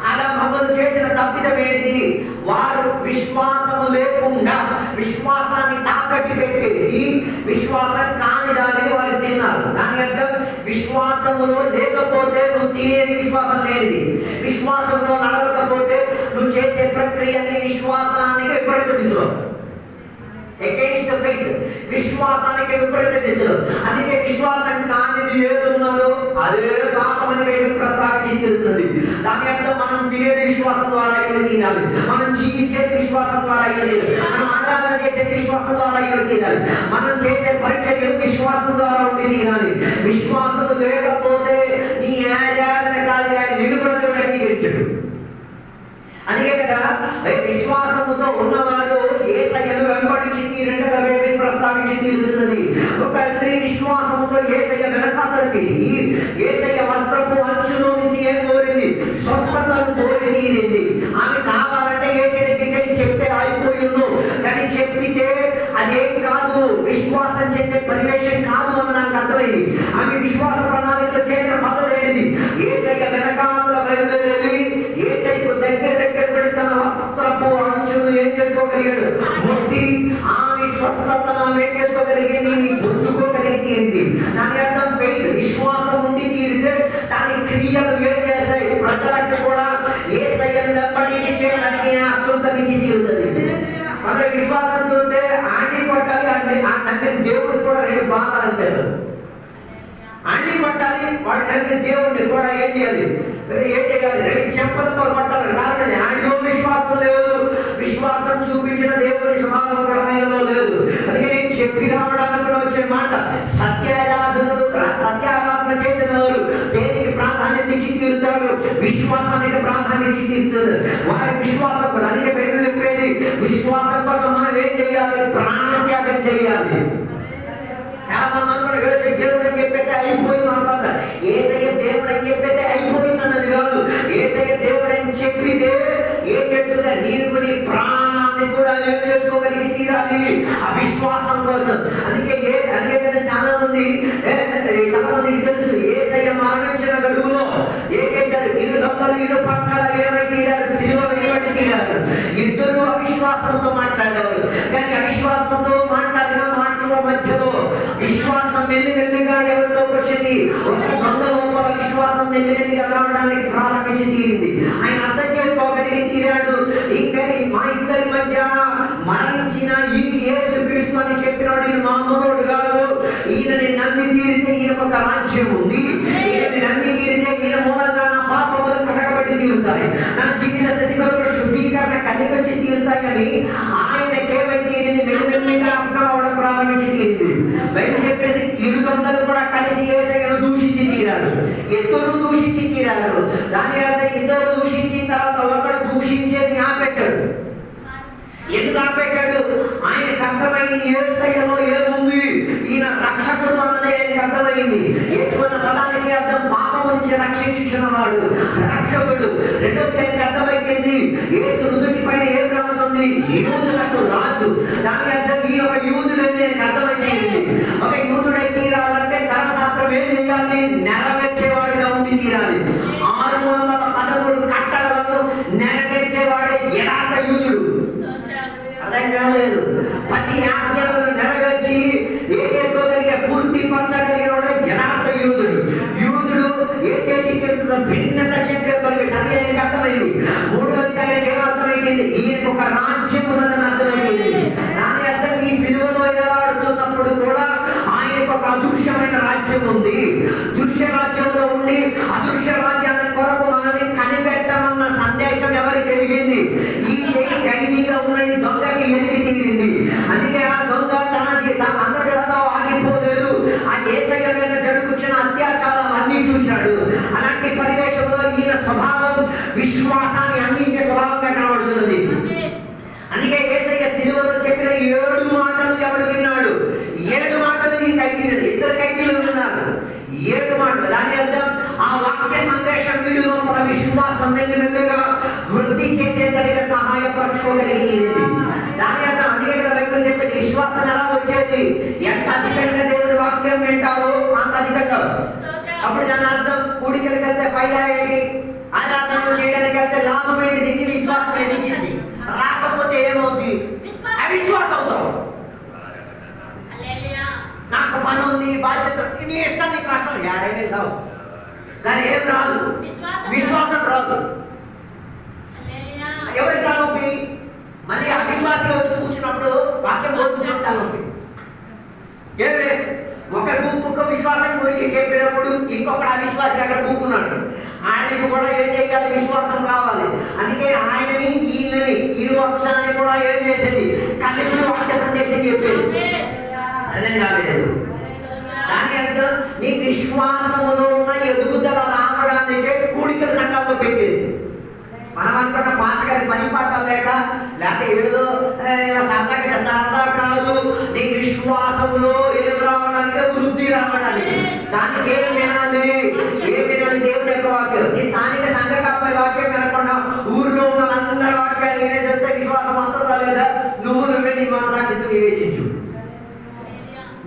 అలా మమ్మల్ని చేసిన తప్పిదం ఏంటిది, వారు విశ్వాసము లేకుండా విశ్వాసాన్ని తాకట్టి పెట్టేసి విశ్వాసం కాని దానిని వారు తిన్నారు. దాని అర్థం విశ్వాసములో లేకపోతే నువ్వు తినేది విశ్వాసం లేనిది, విశ్వాసంలో నడవకపోతే నువ్వు చేసే ప్రక్రియని విశ్వాసానికి విపరీత దిశలో, against the faith, విశ్వాసానికి విపరీత దిశలో. అందుకే విశ్వాసం కానిది ఏది ఉన్నదో అదే పాపం అని బైబిల్ ప్రస్తావించి తీరుతుంది. దాని అర్థం మనం తినేది విశ్వాసం ద్వారా ఇక్కడ తీరాలి, మనం జీవించేది విశ్వాసం ద్వారా ఇక్కడ తీరాలి, మనం ఆరాధన చేసేది విశ్వాసం ద్వారా ఇక్కడ తీరాలి, మనం చేసే పరిచర్యలు విశ్వాసం ద్వారా ఉండి తీరాలి. విశ్వాసం లేకపోతే నీ ఆరాధన కార్యాన్ని నిలుగుడతో అంగీకరించడు. అందుకే కదా విశ్వాసముతో ఉన్నవారు యేసయ్యను వెంబడించి తీరినట్టుగా బైబిల్ ప్రస్తావించి తీరుతున్నది. ఒక స్త్రీ విశ్వాసముతో యేసయ్య వెనకాతల తిరిగి యేసయ్య వస్త్రపు అంచులో నుంచి ఏం కోరింది, స్వస్థతను కోరి తీరింది. ఆమె కావాలంటే యేసయ్య దగ్గరికి చెప్తే అయిపోయిందో, కానీ చెప్పితే అదేం కాదు, విశ్వాసం చేసే పరివేశం కాదు అని నాకు అర్థమైంది. ఆమె విశ్వాస ప్రణాళికలో చేసిన పద్ధతి ఏంటిది, యేసయ్య వెనకాతల బయలుదేరి యేసయ్యకు దగ్గర తన వస్త్రపు అంచును ఏం చేసుకోగలిగాడు, ముట్టి ఆమె స్వస్థతను ఏం చేసుకోగలిగింది, పొందుకోగలిగింది. దాని అర్థం ఫెయిత్, విశ్వాసం ఉండి తీరితే దాని క్రియలు ఏం చేస్తాయి, ప్రజలకు కూడా యేసయ్యను వెంబడించి తీరడానికి అర్థమించి తీరుతుంది. మరి విశ్వాసంతో ఉంటే ఆంటీ కొట్టాలి అంటే దేవుడు కూడా రెండు బాధలు అంటారు. అన్ని కొట్టాలి వాటి దేవుడిని కూడా ఏం చేయాలి, ఏం చేయాలి, రెండు చెంపలతో కొట్టాలి. కారణం ఆయనలో విశ్వాసం లేదు, విశ్వాసం చూపించిన దేవుని స్వభావం కూడా ఆయనలో లేదు. అందుకే నేను చెప్పి రావడానికి వచ్చే మాట, సత్యారాధన చేసిన వారు దేనికి ప్రాధాన్యత ఇచ్చి తీరుతారు, విశ్వాసానికి ప్రాధాన్యత ఇచ్చి తీరుతారు. వారి విశ్వాసం చేయాలి. చాలా మంది అనుకున్నారు యేసయ్య దేవుడు అని చెప్పేస్తే అయిపోయింది అనుకుంటారు. యేసయ్య దేవుడు అని చెప్పేస్తే అయిపోయింది అన్నది కాదు. యేసయ్య దేవుడు అని చెప్పితే ఏం చేస్తుందా, నీకు నీ ప్రాణాన్ని కూడా ఏం చేసుకోగలిగి తీరాలి అవిశ్వాసం కోసం. అందుకే కదా చాలా మందికి తెలుసు యేసయ్య మరణించిన గడువులో ఏం చేశారు, ఇరు దొంగలు ఇరు పక్కల ఏమై తీరారు, సిలువ వేయబడి తీరారు. ఇద్దరు అవిశ్వాసంతో మాట్లాడారు. కానీ అవిశ్వాసంతో మాట్లాడిన మాటల మధ్యలో విశ్వాసం మెల్లిమెల్లిగా ఎవరిలోకి వచ్చింది, ఒక దొంగ లోపల విశ్వాసం మెల్లిమెల్లిగా రావడానికి ప్రారంభించి తీరింది. ఆయన అర్థం చేసుకోగలిగి తీరాడు. ఇంకా మా ఇద్దరి మధ్య మరణించిన ఈ యేసు క్రీస్తు అని చెప్పినాడు, ఈయన మామూలు కాదు, ఈయనని నమ్మి తీరితే ఈయన ఒక రాజ్యం ఉంది, ఈయనని నమ్మి తీరితే ఈయన మూలంగా నా పాపములు కడగబట్టి తీరుతాయి, నా జీవిత స్థితిగతులు శుద్ధీకరణ కలిగొచ్చి తీరుతాయని ఆయనకేమైతే ఈయనని మెల్లిమెల్లిగా అర్థం అవడం ప్రారంభించి తీరింది. బయట చెప్పేది ఇరు దొంగలు కూడా కలిసి యేసయ్యను దూషించి తీరారు, ఇద్దరు దూషించి తీరారు. దాని అర్థం ఇద్దరు దూషించిన తర్వాత ఒకడు దూషించేది ఆపేశాడు. ఎందుకు ఆపేశాడు? ఆయనకు అర్థమైంది యేసయ్యలో ఏముంది, ఈయన రక్షకుడు అన్నది ఆయనకు అర్థమైంది. యేసు అన్న పదానికి అర్థం పాపం నుంచి రక్షించుచున్నవాడు, రక్షకుడు. రెండోది ఆయనకు అర్థమైంది యేసు నుదుటి పైన ఏం రాస్తుంది, యూదులకు రాజు. దాని అర్థం ఈ ఒక యూదులని ఆయనకు అర్థమైంది. ఒక యూదుడై తీరాలంటే ధర్మశాస్త్రం ఏం చేయాలి, నెరవేర్చేవాడిగా ఉండి తీరాలి. 613 కట్టడలను నెరవేర్చేవాడే యథార్థ యూదుడు. అర్థం కాలేదు. 10 ఆజ్ఞలను నెరవేర్చి ఏం చేసుకోగలిగే, పూర్తి పరచగలిగిన యథార్థ యూదుడు. యూదుడు ఏం చేసి చెప్తుందో భిన్నత చెందే పరివేశం అది ఆయనకు అర్థమైంది. 3వ అధ్యాయానికి ఏమర్థమైంది, ఈయనకు ఒక రాజ్యం ఉన్నదని అర్థమైంది. దాని అర్థం ఈ సిలువలో ఎలాడుతున్నప్పుడు కూడా ఆయనకు ఒక అదృశ్యమైన రాజ్యం ఉంది. దృశ్య రాజ్యంలో ఉండి అదృశ్య రాజ్యాన్ని కొరకు మనల్ని కనిపెట్టమన్న సందేశం ఎవరికి కలిగింది, ఈ ఖైదీగా ఉన్న ఈ దొంగకి ఎదిగి తీరింది. అందుకే ఆ దొంగ తన అందరిలో ఆగిపోలేదు. ఆ యేసయ్య మీద జరుగుతున్న అత్యాచారం అన్ని చూశాడు. అలాంటి పరివేశంలో ఈయన స్వభావం విశ్వాసాన్ని అందించే స్వభావంగా కనబడుతున్నది. అందుకే యేసయ్య సిలువలో చెప్పిన 7 మాటలు ఎవడు విన్నాడు, 7 మాటలు ఈ ఖైదీలు, 2 ఖైదీలు ఉన్నారు, 7 మాటలు. దాని అర్థం ఆ వాక్య సందేశం వీడి లోపల విశ్వాసం మెల్లిమెల్లిగా వృద్ధి చేసేందుకు సహాయపరచుకోగలిగింది. దాని అర్థం అందుకే కదా బైబిల్ చెప్పేది, విశ్వాసం ఎలా వచ్చేది, ఎంత అధికంగా దేవుడి వాక్యం వింటారో అంత అధికంగా. అప్పుడు దాని అర్థం కూడికలకి వెళ్తే ఫైదా ఏంటి, ఆరాధనలు చేయడానికి వెళ్తే లాభం ఏంటి, దిగి విశ్వాసం ఎదిగింది. రాకపోతే ఏమవుతుంది, అవిశ్వాసం అవుతాం. నాకు పని ఉంది, బాధ్యత, నీ ఇష్టం, నీ కష్టం, ఏడైనా చావు, దాని ఏం రాదు, విశ్వాసం రాదు. ఎవరి తలనొప్పి, మళ్ళీ అవిశ్వాసంగా వచ్చి కూర్చున్నప్పుడు వాక్యం పోతున్నప్పుడు తలనొప్పి. ఏమే ఒక గుంపుకు విశ్వాసం గురించి చెప్పినప్పుడు ఇంకొకటి అవిశ్వాసం అక్కడ కూర్చున్నాడు, ఆయనకు కూడా ఏం చేయాలి, విశ్వాసం రావాలి. అందుకే ఆయనని ఈయనని ఇరు పక్షాన్ని కూడా ఏం చేసేది, కలిపి వాక్య సందేశం చెప్పేది. అర్థం కాలేదు. దాని అర్థం నీ విశ్వాసములో ఉన్న ఎదుగుదల రావడానికే కూడికల సంఘంలో పెట్టేది. మనం అనుకున్న పాటగారి పని పాటలు లేకపోతే ఏదో సరదాగా చేస్తారా కాదు, నీ విశ్వాసములో ఏం రావడానికి, వృద్ధి రావడానికి. దానికి ఏం వినాలి, దేవుడి యొక్క వాక్యం. నీ స్థానిక సంఘ కాపరి వాక్యం వినకుండా ఊరిలో ఉన్న అందరి వాక్యాలు వినేసేస్తే విశ్వాసం వస్తుందా లేదా, నువ్వే నీ మనసాక్షితో వివేచించు.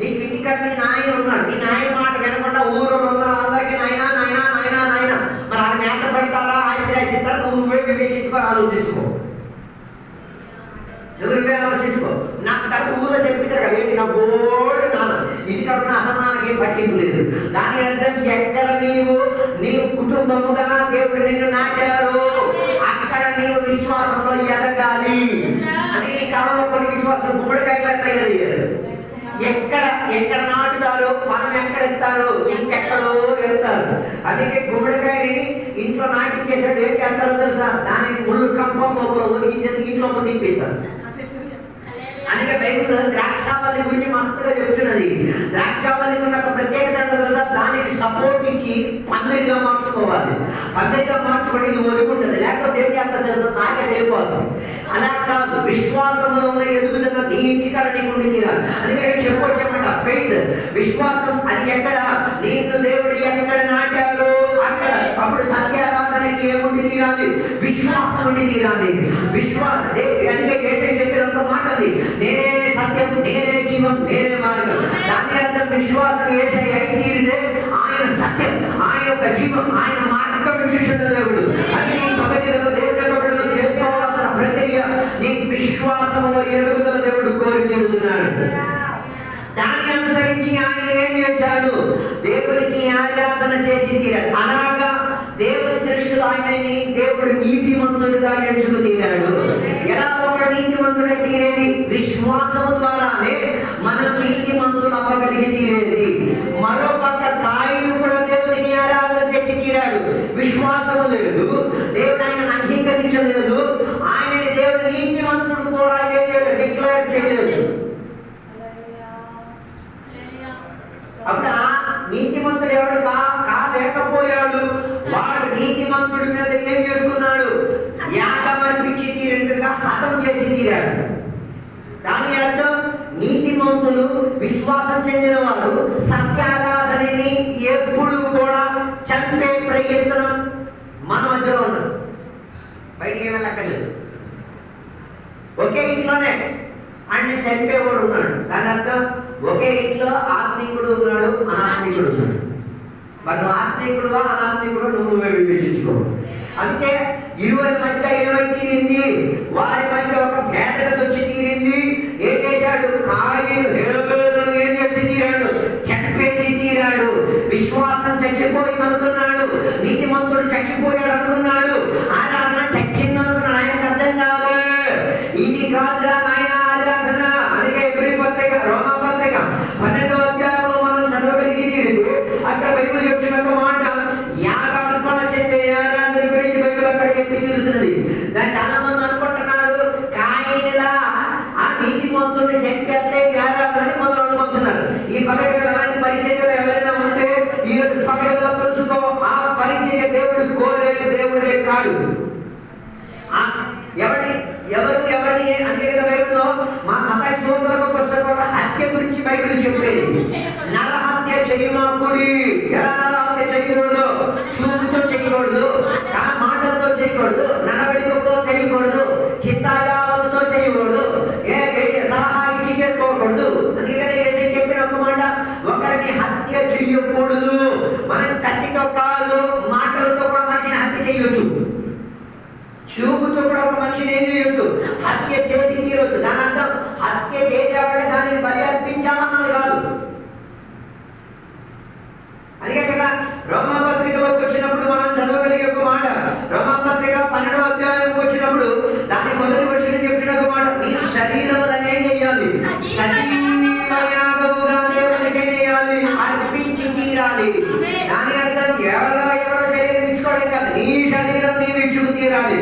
నీకు ఇంటికట్ నీ నాయన ఉన్నాడు, నీ నాయన మాట వినకుండా ఊరిలో ఉన్న అందరికీ నాయన నాయన నాయన నాయన, మరి ఆయన మేత పెడతారా, ఆయన రాసిస్తారా, నువ్వే వివేచించుకో, ఆలోచించుకో. నువ్వే ఆలోచించుకో. నాకు తక్కువ ఊళ్ళో చెప్తారు కదా, ఏంటి నా గోల్డ్ నాన్న, ఇంటికడ ఉన్న అసలు నాకేం పట్టింపు లేదు. దాని అర్థం ఎక్కడ నీవు కుటుంబముగా దేవుడు నిన్ను నాటారు, అక్కడ నీవు విశ్వాసంలో ఎదగాలి. అది ఈ కాలంలో కొన్ని విశ్వాసం గుమ్మడికాయలు తయారయ్యారు. ఎక్కడ నాటుతారో మనం ఎక్కడ ఎత్తారో ఇంకెక్కడో వెళ్తారు. అందుకే గుమ్మడికాయని ఇంట్లో నాటించేసాడు, ఏం చేస్తారో తెలుసా, దానికి ముళ్ళు కంపం లోపల ఒదిగించేసి ఇంట్లో దింపేస్తారు. అందుకే బైబిల్లో ద్రాక్షావల్లి గురించి మస్తుగా చెప్తున్నది. ద్రాక్షావల్లి ఉన్న ఒక ప్రత్యేకత తెలుసా, దానికి సపోర్ట్ ఇచ్చి పందిరిగా మార్చుకోవాలి. పందిరిగా మార్చుకోవడం ఇది ఒదుకుంటుంది, లేకపోతే ఏం చేస్తారు తెలుసా, సాగ వెళ్ళిపోతాం. అలా కాదు, విశ్వాసంలో ఉన్న ఎదుగుదల నీ ఇంటికాడ నీకు ఉండి తీరాలి. అందుకని చెప్పొచ్చామంట ఫెయిత్, విశ్వాసం. అది ఎక్కడ నీకు దేవుడు ఎక్కడ నాటాడు అక్కడ. అప్పుడు సత్యారాధనకి ఏముండి తీరాలి? విశ్వాసం ఉండి తీరాలి. అందుకే యేసయ్య చెప్పిన ఒక మాట ఉంది, నేనే సత్యం, నేనే జీవం, నేనే మార్గం. దాని అర్థం విశ్వాసం యేసయ్య అయి తీరితే ఆయన సత్యం, ఆయన యొక్క జీవం, ఆయన మార్గం చూసిన దేవుడు. అది నీ పగటిలో దేవుడు చేసుకోవాల్సిన ప్రక్రియ. నీ విశ్వాసంలో ఎదుగుదల దేవుడు కోరి జరుగుతున్నాడు. దాన్ని అనుసరించి ఆయన ఏం చేశాడు? దేవుడికి ఆరాధన చేసి తీరాడు. అలాగా దేవుని దృష్టిలో ఆయనని దేవుడు నీతిమంతుడిగా ఎంచుకు తీరాడు. ఎలా ఒక నీతిమంతుడై తీరేది? విశ్వాసము ద్వారానే మనం నీతిమంతులు అవ్వగలిగి తీరేది. మరో పక్క కాయను కూడా దేవుడికి ఆరాధన చేసి తీరాడు. విశ్వాసము లేదు, దేవుడు ఆయన అంగీకరించలేదు, ఆయనని దేవుడు నీతిమంతుడు కూడా డిక్లేర్ చేయలేదు. అప్పుడు ఆ నీతిమంతుడు ఎవడు కాలేకపోయాడు. వాడు నీతిమంతుడి మీద ఏం చేసుకున్నాడు? యాగం అర్పించి తీరినట్టుగా హతం చేసి తీరాడు. దాని అర్థం నీతిమంతులు, విశ్వాసం చెందిన వారు సత్యారాధనని ఎప్పుడు కూడా చంపే ప్రయత్నం మన మధ్యలో ఉన్నారు. బయటికి ఏమీ లెక్కలేదు. ఒకే ఇంట్లోనే ఆయన చంపేవాడు ఉన్నాడు. దాని అర్థం ఒకే ఇంట్లో ఆత్మీకుడు ఉన్నాడు, అనాత్మీకుడు ఉన్నాడు. మరి నువ్వు ఆత్మీకుడుగా అనాత్మీకుడు నువ్వే వివేచించుకో. అందుకే ఇరువురి మధ్య ఏమై తీరింది? వారి మధ్య ఒక భేదగత వచ్చి తీరింది. ఏం చేశాడు? కాయను హేబేలును ఏం చేసి తీరాడు? చంపేసి తీరాడు. విశ్వాసం చచ్చిపోయింది అనుకున్నాడు, నీతిమంతుడు చచ్చిపోయాడు అనుకున్నాడు, ఆరాధన చచ్చింది అనుకున్నాడు. ఆయనకు అర్థం కాదు, ఇది కాదురా ఆయన ఆరాధన. అందుకే ఎబ్రీ పత్రిక, రోమా పత్రిక 12వ అధ్యాయంలో మనం చదవగలిగింది. అక్కడ బైబిల్ చెప్పిన ఒక మాట, యాగార్పణ చేసే ఆరాధన గురించి బైబిల్ అక్కడ చెప్పి తీరుతున్నది. దాన్ని చాలా మంది అనుకుంటున్నారు కాయనిలా ఆ నీతిమంతుడిని చంపేస్తే ఆరాధనని మొదలు అనుకుంటున్నారు. ఈ పగటిగా అలాంటి పరిచర్యలు ఎవరైనా ఉంటే ఈ పగటిగా తెలుసుకో, ఆ పరిచర్య దేవుడు కోరే దేవుడే కాడు. ఎవరిని అందుకే కదా బైబిల్లో మా మతాయి సోదరుల పుస్తకంలో హత్య గురించి బైబిల్ చెప్పేది. నరహత్య చేయమాకుడి. ఎలా నరహత్య చేయకూడదు? చూపుతో చేయకూడదు, మాటలతో చేయకూడదు, నడవడికతో చేయకూడదు, చిత్తాయాలతో చేయకూడదు, సలహా ఇచ్చి చేసుకోకూడదు. అందుకే కదా యేసయ్య చెప్పిన ఒక మాట, ఒకడిని హత్య చెయ్యకూడదు. మనం కత్తితో కాదు, మాటలతో కూడా మనిషిని హత్య చేయొచ్చు, చూపుతో కూడా ఒక మనిషిని ఏం చేయొచ్చు? హత్య చేసి తీరొచ్చు. దాని అర్థం హత్య చేసేవాడు దానిని బలి అర్పించాలన్నది కాదు. అందుకే కదా రోమా పత్రికలోకి వచ్చినప్పుడు మనం చదవగలిగే ఒక మాట, రోమా పత్రిక 12వ అధ్యాయంకి వచ్చినప్పుడు దాని మొదటి వచ్చిన చెప్పిన ఒక మాట, నీ శరీరములనే చేయాలి, సజీవయాగముగా దేవునికి చేయాలి, అర్పించి తీరాలి. దాని అర్థం ఎవరో శరీరం ఇచ్చుకోవడం కాదు, నీ శరీరం నీవు ఇచ్చుకు తీరాలి.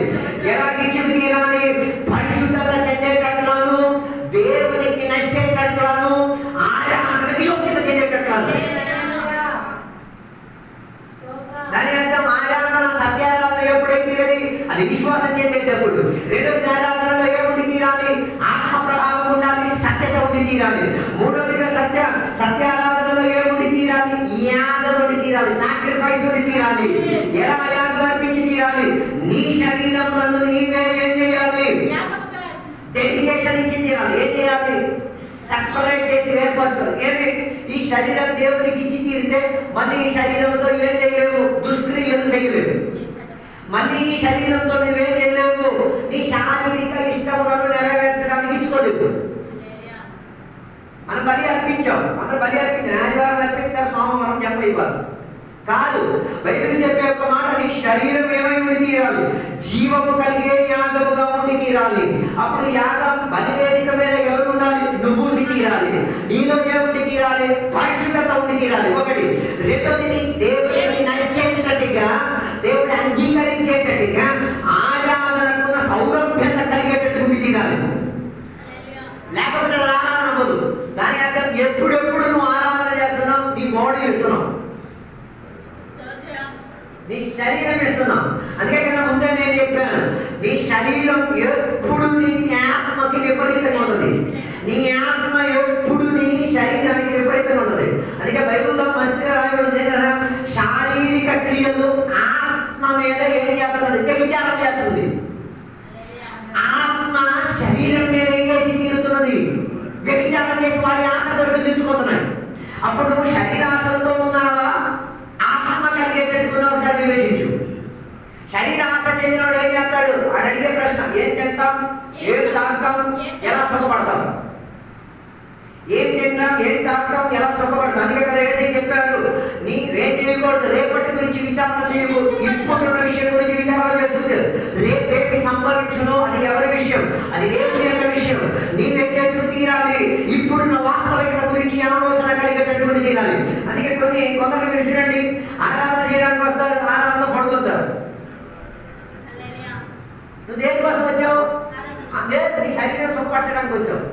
ఎలా ఇచ్చుకు తీరాలి? పరిశుద్ధత చెందేటట్లను, దేవునికి నచ్చేటట్లను, ఆరాధనకి యోగ్యత చెందేటట్లను. దాని అర్థం ఆరాధన సత్యారాధన ఎప్పుడైతే తీరాలి? అది విశ్వాసం చెందేటప్పుడు. రెండోది ఆరాధనలో ఏముండి తీరాలి? ఆత్మ ప్రభావం ఉండాలి, సత్యత ఉండి తీరాలి. మూడోదిగా సత్యారాధనలో ఏముండి తీరాలి? యాగం ఉండి తీరాలి, సాక్రిఫైస్ ఉండి తీరాలి. ఎలా యాగం అర్పించి తీరాలి? నీ శరీరములను నీవే ఏం చేయాలి? డెడికేషన్ ఇచ్చి తీరాలి. ఏం చేయాలి? సెపరేట్ చేసి వేర్పరచాలి. ఏమి? ఈ శరీరం దేవునికి ఇచ్చి తీరితే మళ్ళీ ఈ శరీరంతో ఏం చేయలేవు? దుష్క్రియలు చేయలేవు. మళ్ళీ ఈ శరీరంతో నువ్వేం చేయలేవు? నీ శారీరక ఇష్టములను నెరవేర్చడానికి ఇచ్చుకోలేవు. మనం బలి అర్పించాం, అందరూ బలి అర్పించారు, ఆదివారం అర్పిస్తారు, సోమవారం చెప్పేవారు కాదు. బైబిల్ చెప్పే ఒక మాట, నీ శరీరం ఏమై ఉండి తీరాలి? జీవము కలిగే యాగముగా ఉండి తీరాలి. అప్పుడు యాగం బలివేదిక మీద ఎవరు ఉండాలి? నువ్వు ఉండి తీరాలి. నీలో ఏముండి తీరాలి? పరిశుద్ధత ఉండి తీరాలి. ఒకటి. రెండోది, దేవుడిని నచ్చేటట్టుగా, దేవుడు అంగీకరించేటట్టుగా ఆరాధనకున్న సౌలభ్యత కలిగేటట్టు ఉండి తీరాలి. లేకపోతే ఆరాధన అవ్వదు. దాని అర్థం ఎప్పుడెప్పుడు నువ్వు ఆరాధన చేస్తున్నావు? నీ బాడీ ఇస్తున్నావు, నీ శరీరం ఇస్తున్నావు. అందుకే కదా ముందే నేను చెప్పాను, నీ శరీరం ఎప్పుడు నీ ఆత్మకి విపరీతంగా ఉంటుంది. నీ ఆత్మ అప్పుడు నువ్వు శరీరాశలతో ఉన్నావా, ఆత్మ కలిగేటట్టుకున్నావు? ఒకసారి వివేచించు. శరీరాశ చెందినవాడు ఏం చేస్తాడు? అని అడిగే ప్రశ్న, ఏం తింటాం, ఏం తాగుతాం, ఎలా సుఖపడతాం? ఏం తింటాం, ఏం తాగుతాం, ఎలా సుఖపడతాం? అందుకే కదా యేసయ్య చెప్పాడు, నీ రేపు చేయకూడదు, రేపటి గురించి విచారణ చేయకూడదు, ఇప్పుడున్న విషయం గురించి విచారణ చేస్తుంది. రేపేమి సంభవించును అది ఎవరి విషయం? అది దేవుని యొక్క విషయం. నీవేం చేస్తూ తీరాలి? ఇప్పుడున్న వాస్తవికత గురించి ఆలోచన కలిగేటటువంటి తీరాలి. అందుకే కొందరు మీరు చూడండి, ఆరాధన చేయడానికి వస్తారు, ఆరాధన పడుతుంటారు. నువ్వు దేనికోసం వచ్చావు? లేదు, నీ శరీరం సుఖపట్టడానికి వచ్చావు.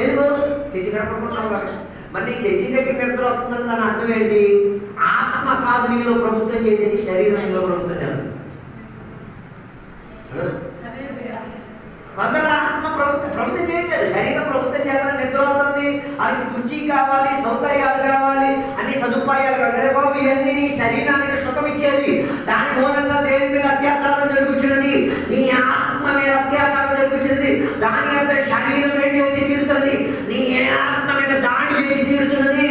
ఎందుకు? చర్చి కనపడుకుంటున్నావు కాబట్టి. మరి నీ చర్చి దగ్గర నిద్ర వస్తుందని దాని అర్థం ఏంటి? ఆత్మ కాదు నీలో ప్రభుత్వం చేసేది, శరీరంలో ప్రభుత్వం చేయాలి. కొందరు ఆత్మ ప్రభుత్వం చేయట్లేదు, శరీరం ప్రభుత్వం చేయాలని నిద్ర అవుతుంది. అది కుర్చీ కావాలి, సౌకర్యాలు కావాలి, అన్ని సదుపాయాలు కావాలి. బాబు ఇవన్నీ నీ శరీరానికి సుఖం ఇచ్చేది. దాని మూలంగా దేవుని మీద అత్యాచారం జరుగుతున్నది, నీ ఆత్మ మీద అత్యాచారం జరుగుతున్నది. దాని యొక్క శరీరం ఏం చేసి తీరుతుంది? నీ ఆత్మ మీద దాడి చేసి తీరుతున్నది.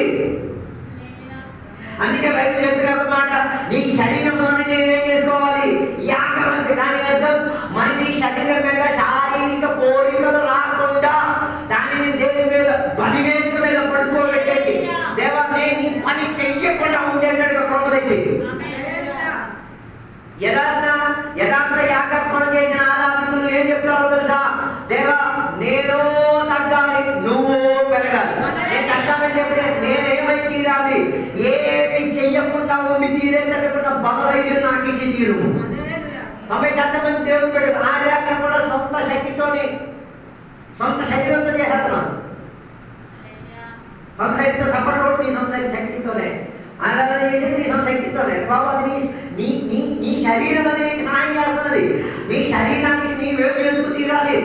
అందుకే బైబిల్ చెప్పినమాట, నీ శరీరంలోనే నేనేం చేసుకోవాలి? యాగం. దాని అర్థం మరి నీ శరీరం మీద శారీరక కోరికలు రాకుండా దానిని దేవుని మీద బలివేదిక మీద పడుకోబెట్టేసి, దేవా నేను నీ పని చెయ్యకుండా ఉండేటట్టుగా క్రమదైతే యథార్థ యాగర్పణ చేసిన ఆరాధకులు ఏం చెప్తారో తెలుసా? దేవా నేను తగ్గాలి, నువ్వు పెరగాలి. నేను తగ్గాలని చెప్తే నేనేమై తీరాలి? ఏమి చెయ్యకుండా ఉండి తీరేటట్టుకున్న బలైలు నాకు ఇచ్చి తీరు. 90% మంది దేవుడు పెడతారు. ఆ యాగం కూడా సొంత శక్తితోనే, సొంత శరీరంతో చేస్తున్నాను. సొంత శక్తితో సపోర్ట్ కొట్టి నీ సొంత శక్తితోనే ఆరాధన చేసేది, నీ సొంత శక్తితోనే. బాబు అది నీ శరీరం అది నీకు సహాయం చేస్తున్నది. నీ శరీరానికి నీ వేరు చేసుకు తీరాలి.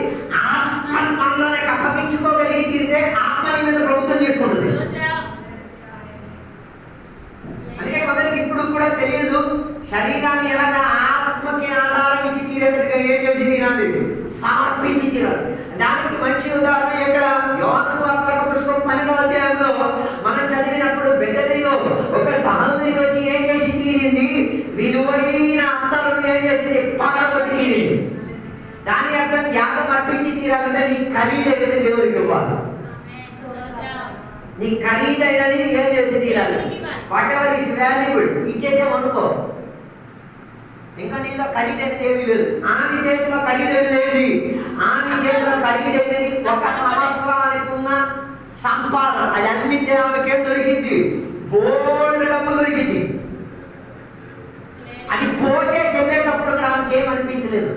ఆత్మ స్పందనకి అప్పగించుకోగలిగి తీరితే ఆత్మ నీ మీద ప్రభుత్వం చేసుకుంటుంది. అందుకే మొదటికి ఇప్పుడు కూడా తెలియదు శరీరాన్ని ఎలాగా ఆత్మకి ఆధారం ఇచ్చి తీరేటట్టుగా ఏం చేసి తీరాలి? సమర్పించి తీరాలి. దానికి మంచి ఉదాహరణ ఎక్కడ? యోహాను సువార్త పుస్తకం 12వ అధ్యాయంలో మనం చదివినప్పుడు బెతనీలో ఒక సహోదరి వచ్చి ఏం చేసి తీరింది? విలువైన అత్తరును ఏం చేసింది? పగలగొట్టి తీరింది. దాని అర్థం యాగం అర్పించి తీరాలంటే నీ ఖరీదైనది దేవుడికి ఇవ్వాలి. నీ ఖరీదైనది ఏం చేసి తీరాలి? వాట్ ఎవర్ ఇస్ వాల్యుబుల్ ఇచ్చేసామనుకో, ఇంకా నీలో ఖరీదైనది ఏమీ లేదు. ఆమె చేతిలో ఖరీదైనది ఏంటి? ఆమె చేతిలో ఖరీదైనది 1 సంవత్సరానికి ఉన్న సంపాదన. అది అమ్మితే ఆమెకేం దొరికింది? బోల్డ్ డబ్బు దొరికింది. అది పోసేసి వెళ్ళేటప్పుడు కూడా ఆమెకి ఏం అనిపించలేదు.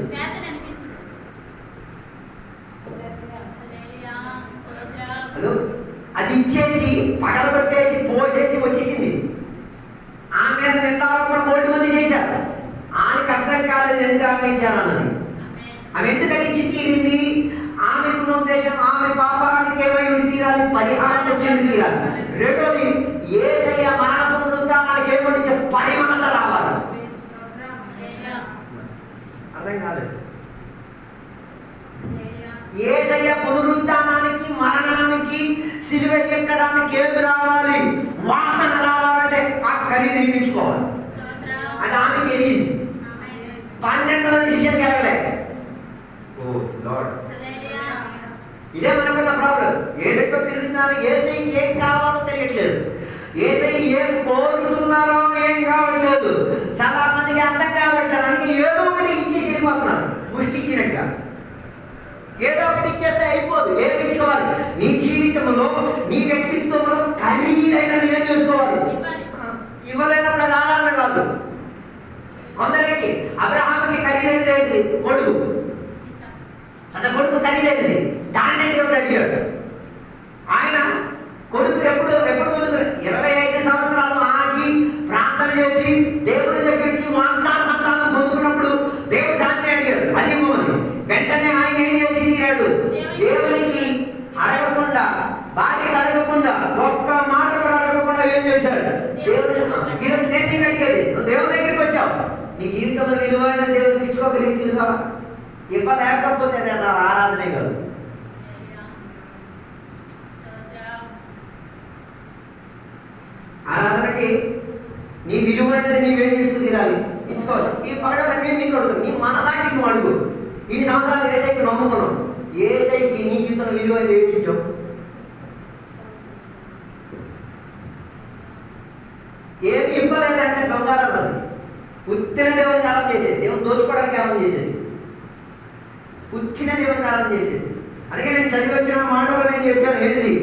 అది ఇచ్చేసి పగలగొట్టేసి పోసేసి వచ్చేసింది. ఆమె మీద నిందారోపణ కోటి మంది చేశారు. ఆమెకు అర్థం కాలేదు ఎందుకు ఆమె ఇచ్చారన్నది. ఆమె ఎందుకని ఇచ్చి తీరింది? ఆమెకున్న ఉద్దేశం ఆమె పాపానికి ఏమై ఉండి తీరాలి? పరిహారం వచ్చి తీరాలి. రెండోది యేసయ్య మరణ పునరుద్ధానానికి ఏమంటే పరిమళత రావాలి. అర్థం కాలేదు. యేసయ్య పునరుద్ధానానికి, మరణానికి, సిలువ ఎక్కడానికి ఏమి రావాలి? వాసన రావాలంటే ఆ ఖరీదు నియమించుకోవాలి. అది ఆమెకి వెళ్ళింది. 12 మంది విషయం కలగలే. ఇదే మనకున్న ప్రాబ్లం. ఏసైతో తిరుగుతున్నారు, ఏసైకి ఏం కావాలో తెలియట్లేదు, ఏసై ఏం కోరుతున్నారో ఏం కావట్లేదు. చాలా మందికి అర్థం కావట్లేదు. అందుకే ఏదో ఒకటి ఇచ్చేసి వెళ్ళిపోతున్నారు. ముష్టి ఇచ్చినట్టుగా ఏదో ఒకటి ఇచ్చేస్తే అయిపోదు. ఏమి ఇచ్చుకోవాలి? నీ జీవితంలో, నీ వ్యక్తిత్వంలో ఖరీదైనది ఏం చేసుకోవాలి? ఇవ్వలేనప్పుడు అది ఆరాధన కాదు. కొందరికి అబ్రహాముకి ఖరీదైనది ఏంటి? కొడుకు. తన కొడుకు ఖరీదైనది. దాన్ని దేవుడు అడిగాడు. ఆయన కొడుకు ఎప్పుడు కాబట్టి నీ విలువైనది నీవేం చేసుకు తీరాలి, ఇచ్చుకోవాలి. ఈ పగడాలన్నీ నీకు అడుగు, నీ మనసాక్షికి నువ్వు అడుగు. ఈ సంవత్సరాలు ఏసైకి నమ్ముకున్నావు, ఏసైకి నీ జీవితంలో విలువైనది ఏమి ఇచ్చావు? ఏమి ఇవ్వలేదంటే దొంగలం అది. ఉత్తిన దేవునికి ఆరాధన చేసేది, దేవుని దోచుకోవడానికి ఆరాధన చేసేది, ఉత్తిన దేవునికి ఆరాధన చేసేది. అందుకే నేను చదివి వచ్చిన మాటలు నేను చెప్పాను, ఏంటిది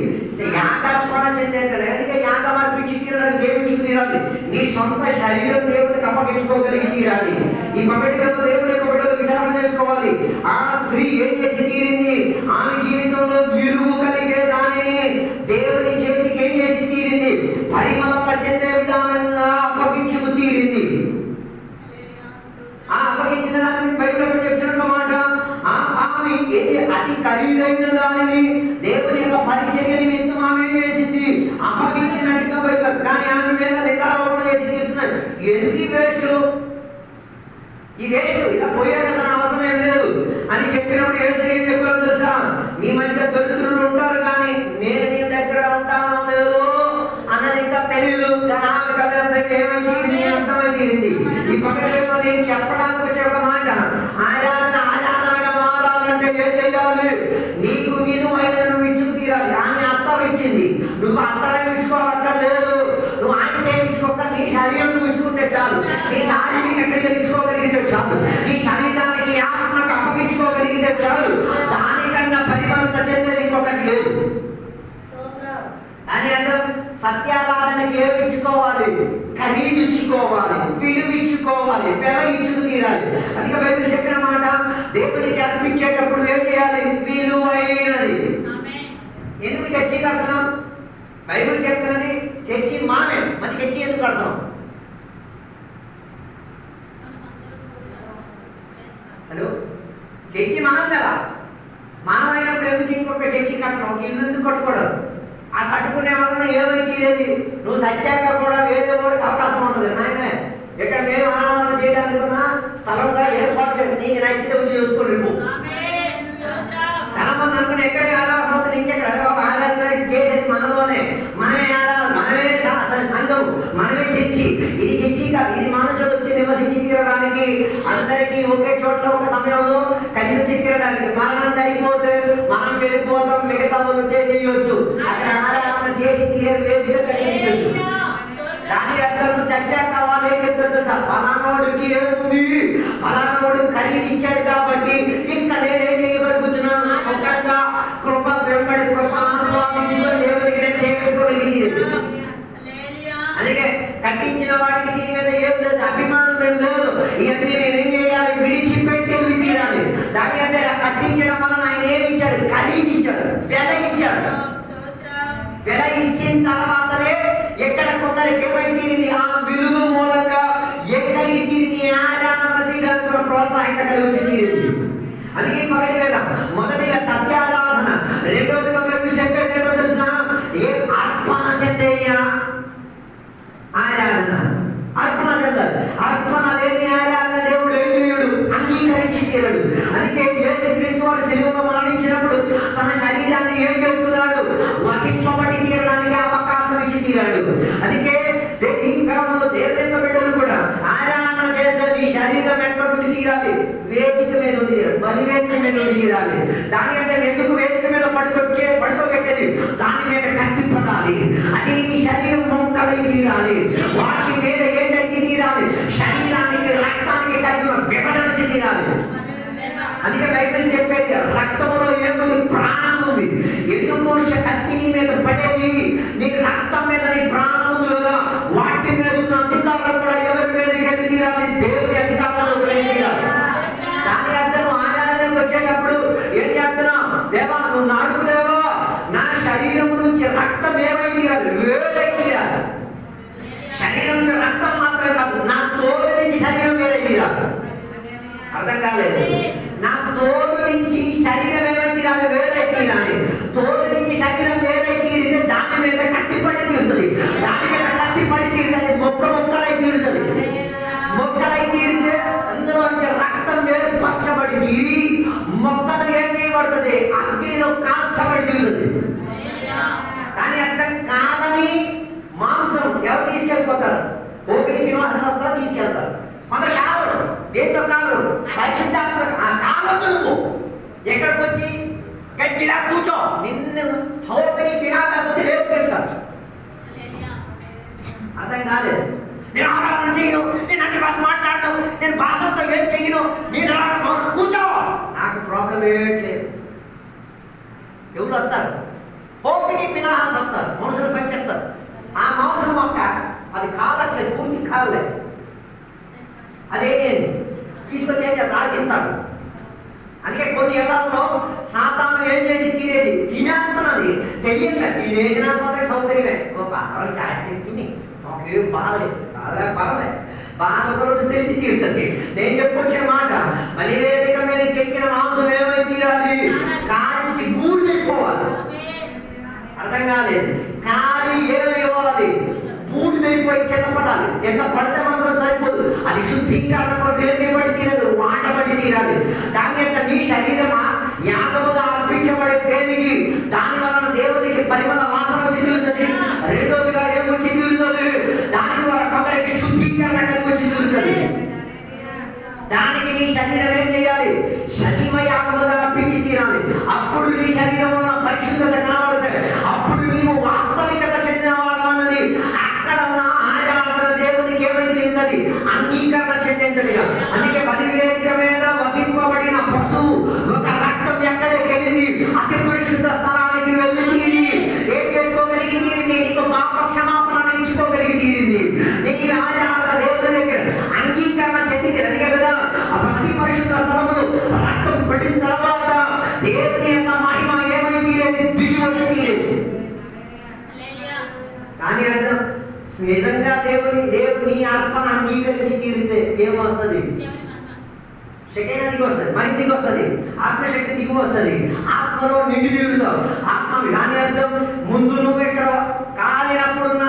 యాగర్పణ చెందేది. అందుకే యాగం అర్పించి తీరాలి, దేవుడికి తీరాలి. నీ సొంత శరీరం దేవుడికి అప్పగించుకోగలిగి తీరాలి. ఈ పగటిలో దేవుని యొక్క బిడ్డలు విచారణ చేసుకోవాలి. ఆ స్త్రీ ఏం చేసి తీరింది? ఆమె జీవితంలో విలువ కలిగే దానిని దేవుని చేతికి ఏం చేసి తీరింది? పరిమళత చెందే విధానంగా అప్పగించుకు తీరింది. ఆ అప్పగించిన దానికి బైబిల్ చెప్తున్న మాట, ఆమె అతి ఖరీదైన దానిని దేవుని యొక్క పరిచర్య నిమిత్తం ఆమె చేసింది, అప్పగించినట్టుగా బైబిల్. కానీ ఆమె మీద నిరారోపణ చేసి తీరుతున్నది. ఎందుకు వేస్ట్? ఈ వేస్ట్ ఇలా పోయేసిన అవసరం ఏం లేదు అని చెప్పినప్పుడు ఏం చెప్పారో తెలుసా? మీ మధ్య దళితులు ఉంటారు కానీ నేను నీ దగ్గర ఉంటానో లేదో అన్నది ఇంకా తెలియదు. కానీ ఆమె కథ ఏమైంది? అర్థమైంది. ఈ పక్కన నేను చెప్పడానికి వచ్చే ఒక మాట, ఆరాధన ఆరాధనగా మారాలంటే ఏం చేయాలి? నీకు విలువైనది నువ్వు ఇచ్చుకు తీరాలి. ఆమె అర్థం ఇచ్చింది, నువ్వు అర్థం ఇచ్చుకోవక్కర్లేదు. నువ్వు ఆయన ఇచ్చుకోక నీ శరీరం నువ్వు ఇచ్చుకుంటే చాలు. నీ శారీరక క్రియలు ఇచ్చుకోగలిగితే చాలు. నీ శరీరానికి ఆత్మకు అప్పగించుకోగలిగితే చాలు. దానికన్నా పరిమళత చెందేది ఇంకొకటి లేదు. అని అంటే సత్యారాధనకి ఏమి ఇచ్చుకోవాలి? ఖరీదు ఇచ్చుకోవాలి, విలువ ఇచ్చుకోవాలి, వెల ఇచ్చుకు తీరాలి. అందుకే బైబిల్ చెప్పిన మాట, దేవునికి అర్పించేటప్పుడు ఏం చేయాలి? విలువైనది. ఎందుకు చర్చి కడతాం? బైబిల్ చెప్తున్నది చర్చి మామే. మరి చర్చి ఎందుకు కడతాం? హలో, చర్చి మనం కదా. మనమైనప్పుడు ఎందుకు ఇంకొక చర్చి కట్టడం? ఒక ఇల్లు ఎందుకు కట్టుకోవడం? ఆ కట్టుకునే వలన ఏమైనా తీరేది? నువ్వు సత్యాగా కూడా వేరే వాడికి అవకాశం ఉంటుంది. నాయన ఇక్కడ మేము ఆరాధన చేయడానికి స్థలంగా ఏర్పాటు చేసి నీకు నచ్చితే వచ్చి చూసుకోండి. చాలా మంది అనుకుని ఎక్కడ ఆరాధన అవుతుంది, ఇంకెక్కడ ఆరాధన చేసేది మనలోనే. మనమే ఆరాధన, మనమే సంఘం, మనమే చర్చి. ఇది చర్చి కాదు, ఇది మనుషులు వచ్చి నివసించి తీరడానికి, అందరికీ ఒకే చోట్ల ఒక సమయంలో కలిసి వచ్చి తీరడానికి. మరణం అయిపోతే మనం వెళ్ళిపోతాం, మిగతా వాళ్ళు చేయొచ్చు. అక్కడ ఆరాధన చేసి తీరే వేదిక కలిగించవచ్చు. దాని అర్థం చర్చ కావాలి. ఏం చెప్తుందో ఫలానోడికి ఏముంది, ఫలానోడు ఖరీదించాడు కాబట్టి ఇంకా నేనేం చేయగలుగుతున్నాను? సుఖంగా కృప వెంబడి కృప ఆస్వాదించుకొని దేవుడికి చేయించుకోగలిగింది. అందుకే కట్టించిన వాడికి దీని మీద ఏం లేదు, అభిమానం ఏం లేదు. ఇవన్నీ నేనేం చేయాలి? విడిచిపెట్టి తీరాలి. దాని అంటే కట్టించడం వలన ఆయన ఏమి ఇచ్చాడు? ఖరీదించాడు, వెల ఇచ్చాడు. వెల ఇచ్చిన తర్వాతనే ఎక్కడ కొందరికి ఏమైంది తీరింది? ఆ విలువ మూలంగా ఎక్కడికి తిరిగి ఆరాధన చేయడానికి కూడా ప్రోత్సాహిత కలిగి తీరింది. అందుకే పగటి వేళ మొదటిగా సత్యారాధన, రెండోదిగా మేము చెప్పేది ఏంటో తెలుసా? ఏ అర్పణ చెందయ్యా ఆరాధన. అర్పణ చెందాలి. అర్పణ లేని ఆరాధన దేవుడు ఏం చేయడు, అంగీకరించి తీరడు. అందుకే యేసుక్రీస్తు వారు శిలువలో మరణించినప్పుడు తన శరీరాన్ని ఏం చేస్తున్నాడు? వధింపబడి తీరడానికి అవకాశం ఇచ్చి తీరాడు. అందుకే ఈ కాలంలో దేవుని బిడ్డలు కూడా ఆరాధన చేస్తే నీ శరీరం ఎక్కడ నుండి తీరాలి? వేదిక మీద ఉండి, బలివేదిక మీద ఉండి తీరాలి. దాని అంటే ఎందుకు వేదిక మీద పడుకోబెట్టేది? దాని మీద కట్టిపడాలి. అది నీ శరీరం మొక్కలై తీరాలి. వాటి మీద ఏం జరిగి తీరాలి? శరీరానికి రక్తానికి కలిగిన వివరణ తీరాలి. అందుకే బైబిల్ చెప్పేది రక్తంలో ఏముంది? ప్రాణం ఉంది. ఎందుకు కత్తి నీ మీద పడేది? నీ రక్తం మీద నీ ప్రాణం ఉంది కదా. వాటి మీద ఉన్న అధికారులు కూడా ఎవరి మీద గట్టి తీరాలి? దేవుడి అధికారులు తీరాలి. దాని అర్థం ఆరాధనకు వచ్చేటప్పుడు ఏం చేస్తున్నా? దేవా నువ్వు నాకు దేవా, నా శరీరం నుంచి రక్తం ఏమై తీరాలి? వేరే తీరాలి. శరీరం నుంచి రక్తం మాత్రం కాదు, నా తోలు నుంచి శరీరం వేరే తీరాలి. అర్థం కాలేదు? నా తోలు నుంచి శరీరం ఏమై తీరాలి? వేరే తీరాలి. తోలు నుంచి శరీరం వేరే తీరితే దాని మీద కట్టిపడి తీరుతుంది. దాని మీద కట్టిపడి తీరుతుంది, మొక్కలై తీరుతుంది. మొక్కలై తీరితే అందులో రక్తం వేరుపరచబడి తీరి మొక్కలు ఏం చేయబడుతుంది? అగ్నిలో కాల్చబడి తీరుతుంది. దాని అర్థం కాదని మాంసం ఎవరు తీసుకెళ్ళిపోతారు? కాలేదు. నేను ఆరాధన చేయను, నేను అన్ని భాష మాట్లాడను, నేను భాషతో ఏం చెయ్యను, నేను కూర్చో, నాకు ప్రాబ్లం ఏట్లేదు. ఎవరు వస్తారు? హోపిని పినాహాస్ వస్తారు, మనుషులు పనిచేస్తారు. ఆ మనుషులు మొక్క అది కాలట్లేదు, పూర్తి కాలలేదు. అదే తీసుకొచ్చి ఏం చేస్తాడు? తింటాడు. అందుకే కొన్ని ఇళ్లలో సాతాను ఏం చేసి తినేది తినేస్తున్నది తెలియట్లే. తినేసిన మాత్రం సౌకర్యమే. తిని మాకేం బాధలేదు, పర్వాలేదు, బాధ ఒక రోజు తెలిసి తీరుతుంది. నేను చెప్పొచ్చే మాట, బలివేదిక మీద ఎక్కిన మాంసం ఏమై తీరాలి? కాల్చి బూడిదైపోవాలి. అర్థం కాలేదు. కానీ ఏమైపోవాలి? బూడిదైపోయి కింద పడాలి. కింద పడితే మాత్రం సరిపోదు, అది శుద్ధీకరణ కొరకు ఏమైపడి తీరాలి? వాడబడి తీరాలి. దాని యొక్క నీ శరీరమా యాగముగా అర్పించబడే దేనికి? దాని వలన దేవునికి పరిమళ వాసన వచ్చి తీరుతుంది. రెండోదిగా ఏమొచ్చి తీరుతుంది? దాని ద్వారా కొందరికి శుద్ధీకరణ కలిగి వచ్చి తీరుతుంది. దానికి నీ శరీరం ఏం చేయాలి? సజీవ యాగముగా అర్పించి తీరాలి. అప్పుడు నీ శరీరంలో పరిశుద్ధత కనబడతాయి. అప్పుడు నీవు వాస్తవికత చెందిన వాళ్ళని అక్కడ ఉన్న ఆరాధన దేవునికి ఏమైంది? అంగీకరణ చెందించగా. అందుకే బలివేదిక మీద వధింపబడిన పశువు ఒక రక్తం ఎక్కడికి వెళ్ళింది? అతి పరిశుద్ధ స్థలానికి వెళ్ళి తీరి ఏం చేసుకోగలిగి తీరింది? నీకు పాప క్షమాపణ ఇచ్చుకోగలిగి తీరింది. నీ ఆరాధన దేవుని దగ్గర అంగీకరణ చెందింది. అందుకే కదా ఆ భక్తి పరిశుద్ధ స్థలములు రక్తం పడిన తర్వాత దేవుని యొక్క మహిమ ఏమై తీరేది? దిగి వచ్చి తీరేది. కానీ అర్థం నిజంగా దేవుని అర్పణ అంగీకరించి తీరితే ఏమొస్తుంది? శక్తి దిగి వస్తుంది, మరి దిగి వస్తుంది, ఆత్మశక్తి దిగి వస్తుంది, ఆత్మలో నిండి తీరుతావు. ఆత్మ దాని అర్థం ముందు నువ్వు ఇక్కడ కాలినప్పుడున్న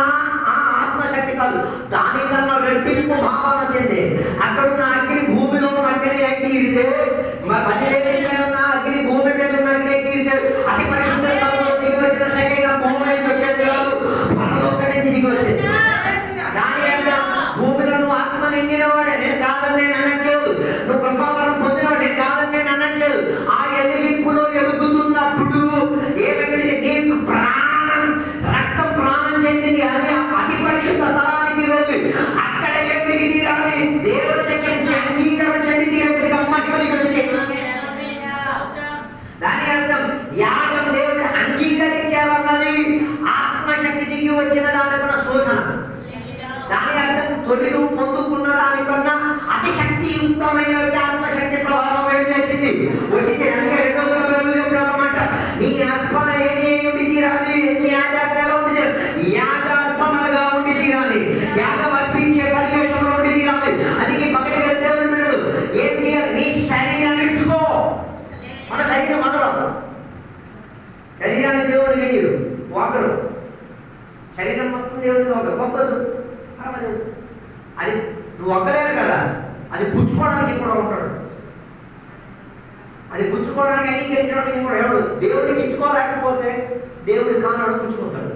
ఆ ఆత్మశక్తి కాదు, దానికన్నా రెట్టింపు భావన చెందే. అక్కడున్న అగ్ని భూమిలో ఉన్న అగ్ని ఎక్కి తీరితే, బలివేదిక ఉన్న అగ్ని భూమి మీద ఉన్న అగ్ని ఎక్కి తీరితే అతి పరిశుద్ధ స్థలంలో దిగి వచ్చిన శక్తి భూమి నుంచి వచ్చేది కాదు, పరలోకం నుంచి దిగి వచ్చేది. దాని అర్థం భూమిలో నువ్వు ఆత్మ నిండినవాడే, నేను కాదని నేను అనట్లేదు. నువ్వు కృపావరం పొందినవాడు, నేను కాదని నేను అనట్లేదు. ఆ ఎదిగింపులో ఎదుగుతున్నప్పుడు ఏమైంది? నీకు ప్రాణం, రక్తం ప్రాణం చెందింది. అది అతి పరిశుద్ధ స్థలానికి వెళ్ళి అక్కడ ఏమి తీరాలి? దేవుని దగ్గర నుంచి అంగీకరణ చెంది తీరేది. అమ్మటికి వచ్చింది. దాని అర్థం యాగం దేవుడు అంగీకరించాలన్నది ఆత్మశక్తి దిగి వచ్చిన దానికున్న సూచన. దాని అర్థం తొలి నువ్వు పొందుకున్న దానికన్నా అతి శక్తియుక్తమైన ఆత్మశక్తి ప్రభావం ఏం చేసింది? వచ్చింది. అందుకే రెండోమాట నీ అర్పణ ఏమి తీరాలి? నీ యాగాలు ఎలా ఉండి యాగార్పణలుగా ఉండి తీరాలి. యాగం అర్పించే పరివేశంలో ఉండి తీరాలి. అందుకే పక్కన దేవుని బిడ్డలు ఏం తీయాలి? నీ శరీరం ఇచ్చుకో. మన శరీరం మొదలు శరీరాన్ని దేవుడు లేడు ఒకరు, శరీరం మొత్తం దేవుడికి ఒక్కరు పర్వాలేదు. అది నువ్వు ఒక్కలేదు కదా, అది పుచ్చుకోవడానికి కూడా ఉంటాడు. అది పుచ్చుకోవడానికి అంగీకరించడానికి కూడా ఎవడు? దేవుడికి ఇచ్చుకోలేకపోతే దేవుడి కానాడు పుచ్చుకుంటాడు.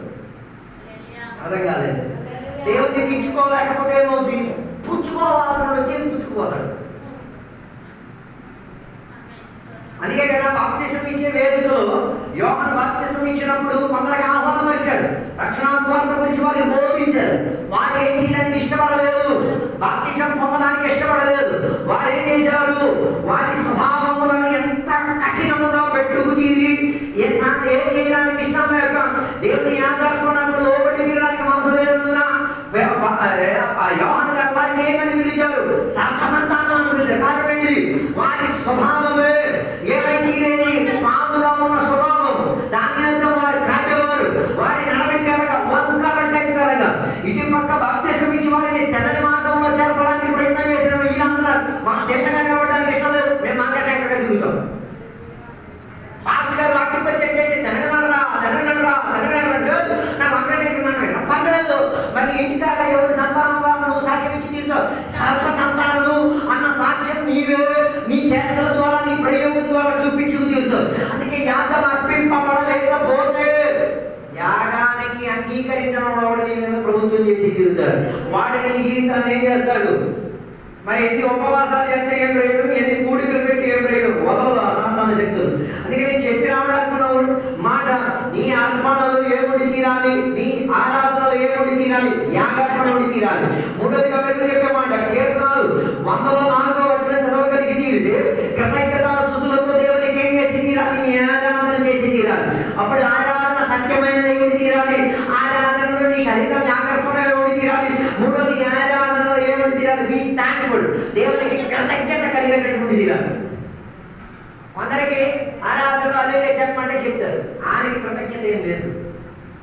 అర్థం కాలేదు. దేవుడికి ఇచ్చుకోలేకపోతే ఏమవుతుంది? పుచ్చుకోవాల్సిన వచ్చి పుచ్చుకుపోతాడు. అందుకే కదా బాప్తిసం ఇచ్చే వేదికలో యోహాను బాప్తిసం ఇచ్చినప్పుడు కొందరికి ఆహ్వానం ఇచ్చాడు. రక్షణ స్వార్థ గురించి వారికి బోధించారు. వారు ఏం చేయడానికి ఇష్టపడలేదు, బాప్తిసం పొందడానికి ఇష్టపడలేదు. వారు ఏం చేశారు? వారి స్వభావములను ఎంత కఠినముగా పెట్టుకు తీరి ఏం చేయడానికి ఇష్టం లేక దేవుని యాగార్పణకు లోబడి తీరడానికి మనసు లేనందున యోహాను గారు వారిని ఏమని పిలిచారు? సర్ప సంతానం అని పిలిచారు. కారణం వారి స్వభావమే ఏమైంది? పాముగా ఉన్న స్వభావం. దాని అర్థం వారు కాటేవారు, వారి నడవడికరగా వంకరగా ఇటు పక్క బాప్తిసం ఇచ్చి వారిని తెల్లని మార్గంలో చేర్పడానికి ప్రయత్నం చేసిన వీళ్ళందరూ మాకు తెల్లగా కలవడానికి ఇష్టం లేదు, మేము మార్కెట్ ఎక్కడ తిరుగుతాం. పాస్టర్ గారు వాక్యపరిచయం చేసి తెలంగాణరా నా మార్కెట్ ఎక్కడ పర్లేదు. మరి ఇంటికాడ ఎవరి సంతానంగా నువ్వు సాక్ష్యం ఇచ్చి తీరుతావు. సర్ప సంతానము అన్న సాక్ష్యం నీవే నీ చేష్టల ద్వారా, నీ ప్రయోగం ద్వారా చూపించుకు తీరుతావు. అందుకే యాగం అర్పింపబడలేకపోతే యాగానికి అంగీకరించిన వాడు నీ మీద ప్రభుత్వం చేసి తీరుతాడు. వాడి నీ జీవితాన్ని ఏం చేస్తాడు? మరి ఎన్ని ఉపవాసాలు చేస్తే ఏం ప్రయోజనం, ఎన్ని కూడికలు పెట్టి ఏం ప్రయోజనం? వదలదు ఆ సంతాన శక్తులు. అందుకే నేను చెప్పి రావడానికి మాట, నీ అర్పణలు ఏముడి తీరాలి, నీ ఆరాధనలు ఏముడి తీరాలి, యాగార్పణ ఉండి తీరాలి. మూడోదిగా మీరు చెప్పే మాట కీర్తనలు 104 చదవగలిగి తీరితే కృతజ్ఞతా స్తుతులతో దేవునికి ఏం చేసి తీరాలి? ఆరాధన చేసి తీరాలి. అప్పుడు ఆరాధన సత్యమైన ఉండి తీరాలి, ఆరాధనలో నీ శరీరం యాగార్పణగా ఉండి తీరాలి. మూడోది ఆరాధనలో ఏముండి తీరాలి? బీ థాంక్ఫుల్, దేవునికి కృతజ్ఞత కలిగేటటువంటి తీరాలి. కొందరికి ఆరాధనలో అల్లెలే చెప్పమంటే చెప్తారు, ఆయనకి కృతజ్ఞత ఏం లేదు.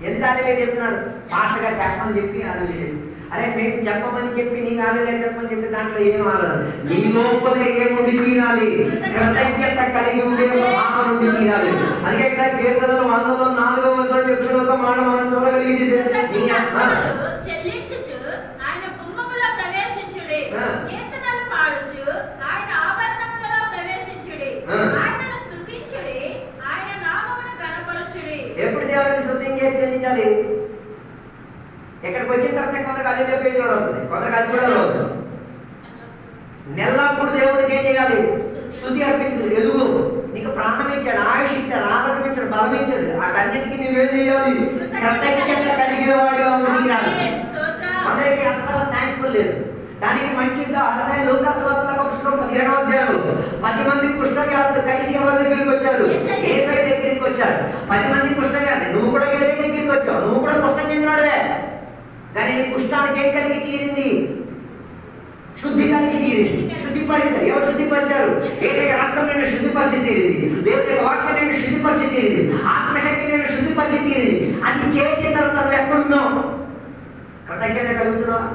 ఎందుకు అల్లెలే చెప్తున్నారు? పాస్టర్ గారు చెప్పమని చెప్పి అల్లెలే చెప్పి, అరే మేము చెప్పమని చెప్పి నీకు అల్లెలే చెప్పమని చెప్పి దాంట్లో ఏం ఆడదు. నీ లోపల ఏముండి తీరాలి? కృతజ్ఞత కలిగి ఉండే భావం నుండి తీరాలి. అందుకే ఇక్కడ కీర్తనలు 104 చెప్తున్న ఒక మాట మనం చూడగలిగింది. చెల్లించుచు ఆయన గుమ్మములో ప్రవేశించుడి, కీర్తనలు పాడుచు ఆయన ఆభరణములలో ప్రవేశించుడి, ఆయనను స్తుతించుడి, ఆయన నామమును గణపరచుడి. ఎప్పుడు దేవునికి స్తుతించి చెల్లించాలి? ఎక్కడికి వచ్చిన తర్వాత కొందరికి అల్లెలే పేజీ అవుతుంది, కొందరికి అది కూడా రాదు. నెల్లప్పుడు దేవుడికి ఏం చేయాలి? స్తుతి అర్పించదు. ఎదుగు, నీకు ప్రాణం ఇచ్చాడు, ఆయుష్ ఇచ్చాడు, ఆరోగ్యం ఇచ్చాడు, బలం ఇచ్చాడు. వాటన్నిటికీ నువ్వేం చేయాలి? కృతజ్ఞత కలిగేవాడిగా ఉండాలి. అందరికి అసలు థ్యాంక్ఫుల్ లేదు. దానికి మంచిగా అలాగే లూకాసు వార్తల పుస్తకం 17వ అధ్యాయంలో 10 మంది కుష్ఠవ్యాధులు కలిసి ఎవరి దగ్గరికి వచ్చారు? యేసయ్య దగ్గరికి వచ్చారు. 10 మంది కుష్ఠవ్యాధి, నువ్వు కూడా యేసయ్య దగ్గరికి వచ్చావు, నువ్వు కూడా కుష్ఠం చెందినాడువే. కానీ నీ కుష్ఠానికి ఏం కలిగి తీరింది? శుద్ధి కలిగి తీరింది. శుద్ధిపరిచారు. ఎవరు శుద్ధిపరిచారు? యేసయ్య రక్తం నేను శుద్ధిపరిచి తీరింది, దేవుని యొక్క వాక్యం నేను శుద్ధిపరిచి తీరింది, ఆత్మశక్తి నేను శుద్ధిపరిచి తీరింది. అది చేసిన తర్వాత నువ్వు ఎక్కడున్నావు? కృతజ్ఞత కలుగుతున్నావా?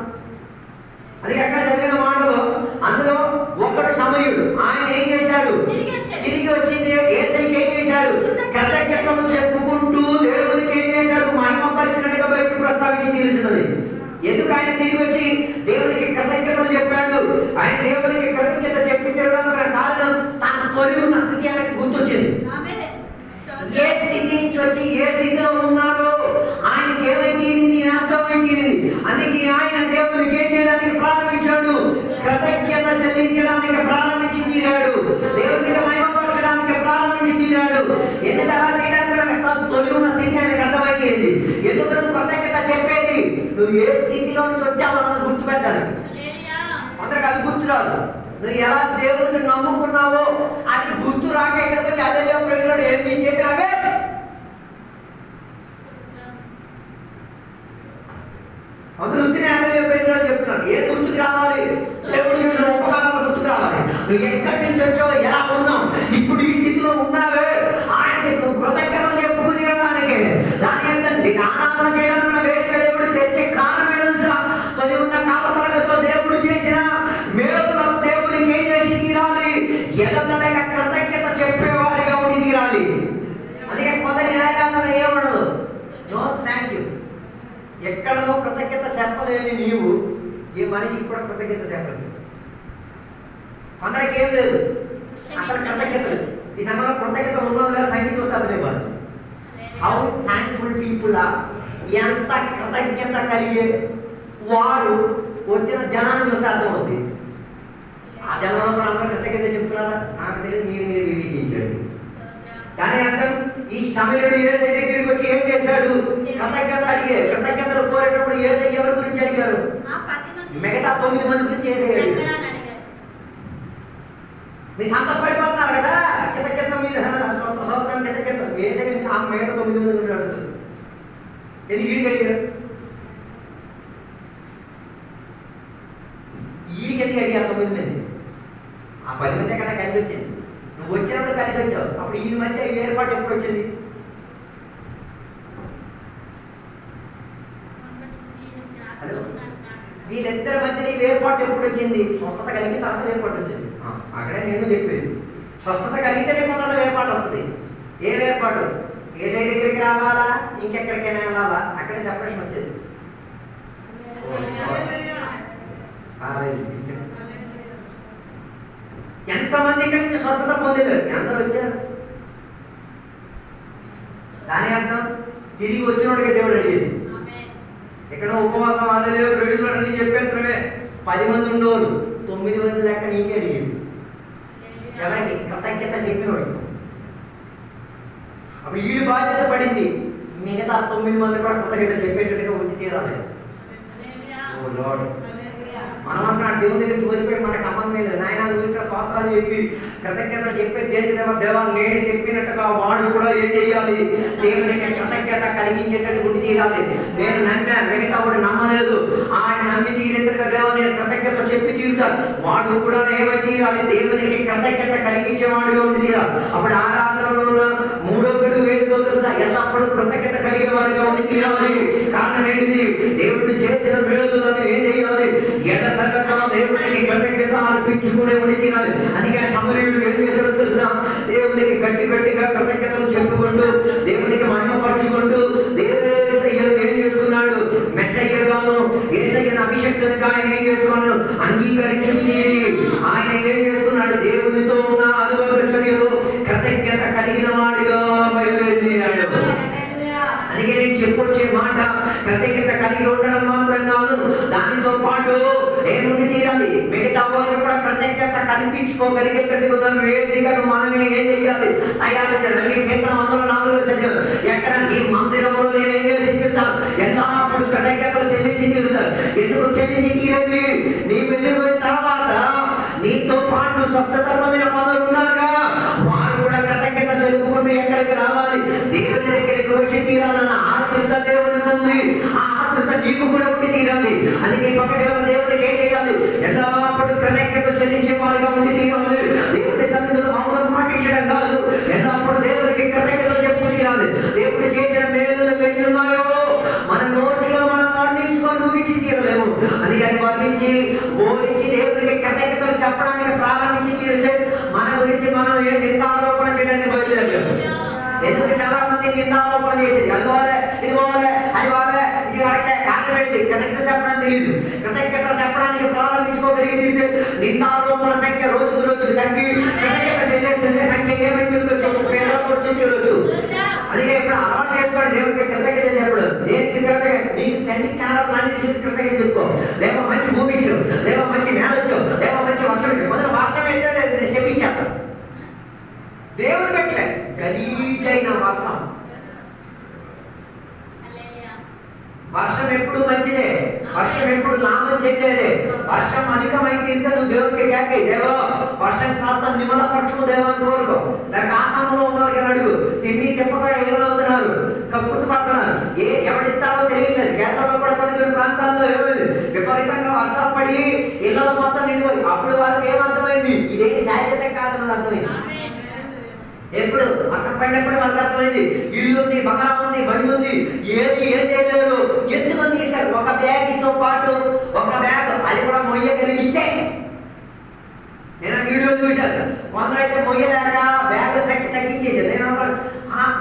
అది ఎక్కడ చదివిన మాటలో అందులో ఒకడు సమయుడు, ఆయన ఏం చేశాడు? తిరిగి వచ్చింది. యేసయ్యకి ఏం చేశాడు? కృతజ్ఞతలు చెప్పుకుంటూ దేవునికి ఏం చేశాడు? మహిమపరిచినట్టుగా బయట ప్రస్తావించి తీరుతున్నది. ఎందుకు ఆయన తిరిగి వచ్చి దేవునికి కృతజ్ఞతలు చెప్పాడు? ఆయన దేవునికి కృతజ్ఞత చెప్పించడానికి కారణం తన తొలి ఉన్న స్థితి ఆయనకు గుర్తొచ్చింది. ఏ స్థితి నుంచి వచ్చి ఏ స్థితిలో ఉన్నాడో ఆయనకి ఏమై తీరింది? అర్థమై తీరింది. అందుకే ఆయన దేవునికి ఏం చేయడానికి ప్రారంభించాడు? కృతజ్ఞత చెల్లించడానికి ప్రారంభించి తీరాడు, దేవునికి మహిమపరచడానికి ప్రారంభించి తీరాడు. ఎందుకు అలా చేయడానికి? తొలి ఉన్న స్థితి ఆయనకు అర్థమై తీరింది. ఎందుకు నువ్వు కృతజ్ఞత చెప్పేది? నువ్వు ఏ స్థితిలో నుంచి వచ్చావు అన్నది గుర్తుపెట్టాలి. అందరికి అది గుర్తురాదు. నువ్వు ఎలా దేవుడిని నమ్ముకున్నావో అది గుర్తు రాక ఎక్కడికి అదే ప్రజలు ఏమి చెప్పావే. అందరూ ప్రజలు చెప్తున్నాడు. ఏ గుర్తుకు రావాలి? దేవుడి ఉపకారాలు గుర్తుకు రావాలి. నువ్వు ఎక్కడి నుంచి వచ్చావు, ఎలా ఉన్నావు, ఇప్పుడు ఈ స్థితిలో ఉన్నావే ఆయనకు కృతజ్ఞతలు చెప్పుకు తీరడానికి. దాని ఏంటంటే ఆరాధన చేయడానికి వేదిక దేవుడు తెచ్చే కారణం తెలుసా? అది ఉన్న కాల తరగతిలో దేవుడు చేసిన మేలులకు దేవుడికి ఏం చేసి తీరాలి? ఎదటగా కృతజ్ఞత చెప్పేవారిగా ఉండి తీరాలి. అందుకే కొందరి ఆరాధన ఏమడదు, నో థ్యాంక్ యూ. ఎక్కడనో కృతజ్ఞత చెప్పలేని నీవు ఈ మనిషికి కూడా కృతజ్ఞత చెప్పలేదు. కొందరికి ఏం లేదు, అసలు కృతజ్ఞత లేదు. ఈ సమయంలో కృతజ్ఞత ఉన్నదో సంగీతం చూస్తారు. వాళ్ళు హౌ థ్యాంక్ఫుల్ పీపుల్ ఆర్. ఎంత కృతజ్ఞత కలిగే వారు వచ్చిన జనాన్ని చూస్తే అర్థమవుతుంది. ఆ జనంలో కూడా అందరూ కృతజ్ఞత చెప్తున్నారా? నాకు తెలియదు, మీరు వివేచించండి. కానీ అర్థం ఈ సమయుడు యేసయ్య దగ్గరికి వచ్చి ఏం చేశాడు? కృతజ్ఞత అడిగే. కృతజ్ఞతలు కోరేటప్పుడు యేసయ్య ఎవరి గురించి అడిగారు? మిగతా 9 మంది గురించి యేసయ్య అడిగారు. మీరు సంతోషపడిపోతున్నారు కదా, కృతజ్ఞత మీరు సంవత్సరం కృతజ్ఞత యేసయ్య ఆ మిగతా 9 మంది గురించి అడుగుతారు. ఇది ఈడికి అడిగారు. ఈడికి ఎందుకు అడిగారు 9 మంది? ఆ 10 మంది కదా కలిసి వచ్చింది. నువ్వు వచ్చినప్పుడు కలిసి వచ్చావు. అప్పుడు ఈ మధ్య ఏర్పాటు ఎప్పుడు వచ్చింది? హలో, వీళ్ళిద్దరి మధ్య ఈ ఏర్పాటు ఎప్పుడు వచ్చింది? స్వస్థత కలిగిన తర్వాత ఏర్పాటు వచ్చింది. అక్కడే నేను చెప్పేది, స్వస్థత కలిగితేనే కొంత ఏర్పాటు వస్తుంది. ఏం ఏర్పాటు? యేసయ్య దగ్గరికి రావాలా, ఇంకెక్కడికైనా వెళ్ళాలా? అక్కడే సెపరేషన్ వచ్చేది. ఎంతమంది ఇక్కడి నుంచి స్వస్థత పొందారు? ఎందరు వచ్చారు? దాని అర్థం తిరిగి వచ్చినోడికి దేవుడు అడిగేది. ఇక్కడ ఉపవాసం ఆదలేవు ప్రయోజనాలన్నీ చెప్పేంతమే 10 మంది ఉండేవాళ్ళు, 9 మంది లెక్క నీకే అడిగేది. ఎవరికి? కృతజ్ఞత చెప్పినోడు. అప్పుడు ఈడు బాధ్యత పడింది, మిగతా 9 మంది కూడా కృతజ్ఞత చెప్పేటట్టుగా వచ్చి తీరాలి. మనమంతా దేవుని దగ్గర తోలిపోయి మనకు సంబంధం లేదు. నాయన నువ్వు ఇక్కడ స్తోత్రాలు చెప్పి కృతజ్ఞతలు చెప్పే దేవా నేను చెప్పినట్టుగా వాడు కూడా ఏం చేయాలి, దేవునికి కృతజ్ఞత కలిగించేటట్టు ఉండి తీరాలి. నేను నమ్మా, మిగతా వాడు నమ్మలేదు, ఆయన నమ్మి తీరేందుకు దేవా నేను కృతజ్ఞత చెప్పి తీరుతాడు. వాడు కూడా ఏమై తీరాలి, దేవునికి కృతజ్ఞత కలిగించేవాడుగా ఉండి తీరాలి. అప్పుడు ఆరాధనలో మూడో గడువు ఏంటో తెలుసా, ఎల్లప్పుడూ కృతజ్ఞత కలిగే వారిగా ఉండి తీరాలి. కారణం ఏంటిది, దేవుడు చేసిన మేలులను ఏం చేయాలి, ఎడతెగక దేవునికి కృతజ్ఞత అర్పించుకునే ఉండి తీరాలి. అందుకే సమరయుడు ఏం చేశాడో తెలుసా, దేవునికి గట్టిగా కృతజ్ఞతలు చెప్పుకుంటూ దేవునికి మహిమపరుచుకుంటూ దేవయ్యను ఏం చేసుకున్నాడు, మెస్సయ్యగాను యేసయ్యను అభిషేక్తునిగా ఆయన ఏం చేసుకున్నాడు, అంగీకరించింది. ఆయన ఏం చేస్తున్నాడు, దేవునితో ఉన్న అనుబంధ చర్యలు కృతజ్ఞత కలిగిన వాడిగా బయలుదేరాడు. అందుకే నేను చెప్పొచ్చే మాట, కృతజ్ఞత కలిగి ఉండడం మాత్రం కాదు, దానితో పాటు ఏముండి తీరాలి, మిగతా వాళ్ళు కూడా కృతజ్ఞత కనిపించుకోగలిగేటట్టుగా వేదికను మనమే ఏం చేయాలి, తయారు చేయాలి. కీర్తన 104 ఎక్కడ ఈ మందిరంలో నేను ఏం చేసి తీరుతాను, ఎల్లప్పుడు కృతజ్ఞతలు చెల్లించి తీరుతాను. ఎందుకు చెల్లించి తీరండి, నీ వెళ్ళిపోయిన తర్వాత నీతో పాటు స్వస్థత పొందిన మొదలు ఉన్నారుగా, వారు కూడా కృతజ్ఞత తెలుపుకుంటూ ఎక్కడికి రావాలి, దేవుని దగ్గరికి వచ్చి తీరాలన్న ఆత్మత దేవునికి ఉంది. ఆ ఆత్మత నీకు కూడా ఉండి తీరాలి. అందుకే పక్కన దేవునికి ఏం చేయాలి, ఎల్లప్పుడూ కృతజ్ఞత చెల్లించే వారిగా ఉండి తీరాలి. దేవుని సన్నిధిలో మౌనం పాటించడం కాదు, ఎల్లప్పుడూ దేవునికి కృతజ్ఞతలు చెప్పు తీరాలి. దేవుడు చేసిన మేలులు ఎన్ని ఉన్నాయో మన నోటిలో మనం వర్ణించుకొని ఊహించి తీరలేము. అందుకే అది వర్ణించి బోధించి దేవునికి కృతజ్ఞతలు చెప్పడానికి ప్రారంభించి తీరితే మన గురించి మనం ఏం నిందారోపణ చేయడానికి బయలుదేరలేము. ఎందుకు చాలా మంది నిందారోపణ చేసేది, అది పోలే ఇది పోలే అది పోలే ఇది కరెక్టే కారణం ఏంటి, కృతజ్ఞత చెప్పడానికి తెలియదు. కృతజ్ఞత చెప్పడానికి ప్రారంభించుకోగలిగితే నిందారోపణ సంఖ్య రోజు తగ్గి కృతజ్ఞత చెల్లించే సంఖ్య ఏమైందో చెప్పు పేదలకు వచ్చింది రోజు. అందుకే ఇప్పుడు అలవాటు చేసుకోండి దేవునికి కృతజ్ఞత చెప్పడు. దేనికి కృతజ్ఞత, నీకు కన్నీ కారణాలు చూసి కృతజ్ఞత చెప్పుకో. లేవో మంచి భూమి ఇచ్చు, లేవో మంచి నేల ఇచ్చు, లేవో మంచి వర్షం ఇచ్చు. మొదలు వర్షం అయితే చెప్పించేస్తాం, దేవుడు పెట్టలే గలీజైన వర్షం. వర్షం ఎప్పుడు మంచిదే, వర్షం ఎప్పుడు లాభం చెందేదే. వర్షం అధికమైంది నువ్వు దేవుడికి కేకే, దేవో వర్షం కాస్త నిమ్మలపరచుకో దేవాన్ని కోరుకో. లేక ఆసానంలో ఉన్నవారికి అడుగు, తిండి తిప్పగా ఏమవుతున్నారు, కక్కుతు పడుతున్నారు, ఎవరిస్తారో తెలియట్లేదు. కేరళలో కూడా కొన్ని ప్రాంతాల్లో ఏమైంది, విపరీతంగా వర్షాలు పడి ఇళ్లలో మొత్తం నిండిపోయి. అప్పుడు వాళ్ళకి ఏమర్థమైంది, ఇదేమి శాశ్వతం కాదని అర్థమైంది. ఎప్పుడు వర్షం పడినప్పుడు వాళ్ళకి అర్థమైంది, ఇల్లు ఉంది, బంగారం ఉంది, బండి ఉంది, ఏది ఏం చేయలేరు. ఎందుకు తీశారు, ఒక బ్యాగ్తో పాటు ఒక బ్యాగ్, అది కూడా మొయ్యగలిగితే. నేను వీడియో చూశాను, కొందరైతే మొయ్యలేక బ్యాగ్ సంఖ్య తగ్గించేసారు. నేను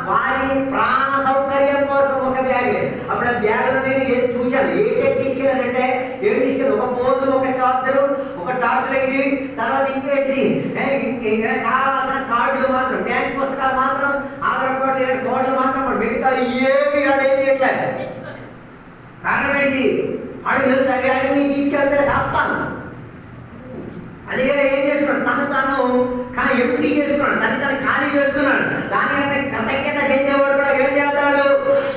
వారి ప్రాణ సౌకర్యం కోసం ఒక బ్యాగ్, అప్పుడు ఆ బ్యాగ్లో నేను ఏం చూశాను, ఏంటంటే తీసుకెళ్ళానంటే ఏం తీసుకెళ్ళి, ఒక ఫోన్, ఒక చార్జరు, ఒక టార్చ్ లైట్, తర్వాత ఇంకేంటి కావాల్సిన కార్డులు మాత్రం, బ్యాంక్ పుస్తకాలు మాత్రం, ఆధార్ కార్డు కోడ్లు మాత్రం, మిగతా ఏమి ఏం చేయట్లేదు. కారణం ఏంటి, అడుగు అవి తీసుకెళ్తే చేస్తాను. అందుకే ఏం చేస్తున్నాడు, తను కానీ ఎంటీ చేసుకున్నాడు, తను ఖాళీ చేసుకున్నాడు. దానికంటే కృతజ్ఞత చెందేవాడు కూడా ఏం చేస్తాడు,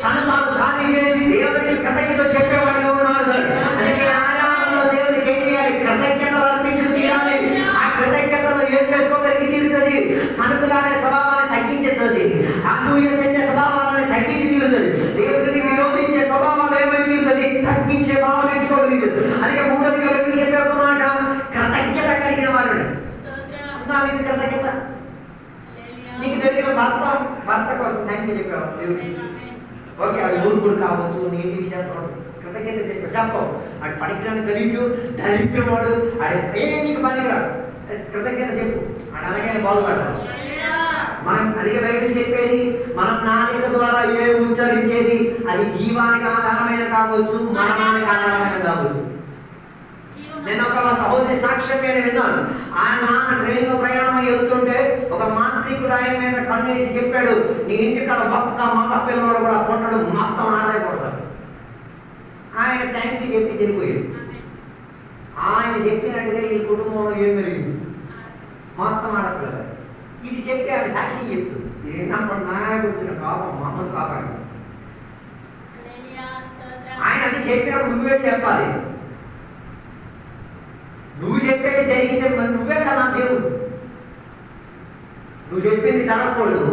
తాను ఖాళీ చేసి దేవుడికి కృతజ్ఞత చెప్పేవాడుగా ఉన్నాడు. అందుకే ఆరాధనలో దేవుడికి ఏం చేయాలి, కృతజ్ఞతలు అర్పించి తీరాలి. ఆ కృతజ్ఞతలు ఏం చేసుకోగలిగి తీరుతుంది, సనుకులానే స్వభావాన్ని తగ్గించేస్తుంది, అసూయ చెందే స్వభావాన్ని తగ్గించి తీరుతుంది, దేవుడిని విరోధించే స్వభావాలు ఏమై తీరుతుంది, తగ్గించే భావం నేర్చుకోగలిగింది. అందుకే మూడోదిగా చెప్పే ఒక మాట, కృతజ్ఞత కలిగిన వారు. కృతజ్ఞత నీకు దొరికిన భర్త కోసం థ్యాంక్ యూ చెప్పావు దేవుడికి. ఓకే, అది మూర్ఖుడు కావచ్చు, నీ ఇంటి విషయాలు కృతజ్ఞత చెప్పవు. అటు పనికిరాని గలీజు దరిద్రవాడు, అది నీకు పనికిరాడు, కృతజ్ఞత చెప్పు, అది అలాగే బాగుపడతాడు. మనం అదిగా బైబిల్ చెప్పేది, మనం నాలుక ద్వారా ఉచ్చరించేది అది జీవానికి ఆధారమైన కావచ్చు, మరణానికి ఆధారమైన కావచ్చు. నేను ఒక సహోదరి సాక్ష్యం నేను విన్నాను. ఆయన నాన్న ట్రైన్లో ప్రయాణం వెళ్తుంటే ఒక మాంత్రికుడు ఆయన మీద కన్నేసి చెప్పాడు, నీ ఇంటికాడ ఒక్క మగ పిల్లలు కూడా కొట్టడు, మొత్తం ఆడే కొడతాడు. ఆయన టైంకి చెప్పి వెళ్ళిపోయాడు. ఆయన చెప్పినట్టుగా ఈ కుటుంబంలో ఏం జరిగింది, మొత్తం ఆడపిల్లలు. ఇది చెప్పి ఆమె సాక్ష్యం చెప్తుంది. ఇది విన్నప్పుడు నాకు వచ్చిన పాపం మమ్మల్ని కాపాడు. ఆయన అది చెప్పినప్పుడు నువ్వే చెప్పాలి, నువ్వు చెప్పేది జరిగితే మరి నువ్వే కదా దేవుడు. నువ్వు చెప్పింది జరగకూడదు.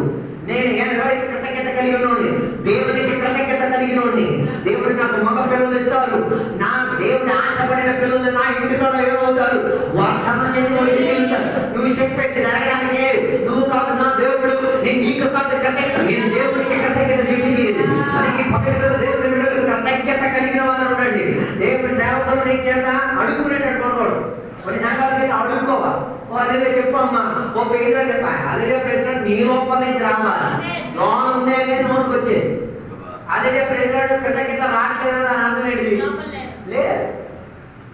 నేను ఎవరికి కృతజ్ఞత కలిగి ఉన్నోడిని, దేవునికి కృతజ్ఞత కలిగి ఉన్నోడిని. దేవుడు నాకు మగ పిల్లలు ఇస్తారు, నా దేవుడు ఆశపడిన పిల్లలు నా ఇంటిలో ఏమవుతారు, వాగ్దానం చేసి వచ్చి తీరుతారు. నువ్వు చెప్పేది జరగడానికి నువ్వు కాదు నా దేవుడు, నేను నీకు కాదు కృతజ్ఞత, నేను దేవునికి కృతజ్ఞత చెప్పి తీరేది. అది పక్కన దేవుని బిడ్డలు కృతజ్ఞత కలిగిన వారు ఉండండి. దేవుడి సేవకులు నీకు చేత అడుగుకునేటట్టు కొనుకోడు. కొన్ని సంఘాల మీద అడుక్కోవా, అదే చెప్పమ్మా, ఓ పేరు చెప్పా, అదే ప్రెసిడెంట్ నీ లోపల నుంచి రావాలి, లోన్ ఉందే అనేది మనకు వచ్చేది. అదే ప్రెసిడెంట్ కృతజ్ఞత రావట్లేదు అని అర్థం ఏంటి? లేదు,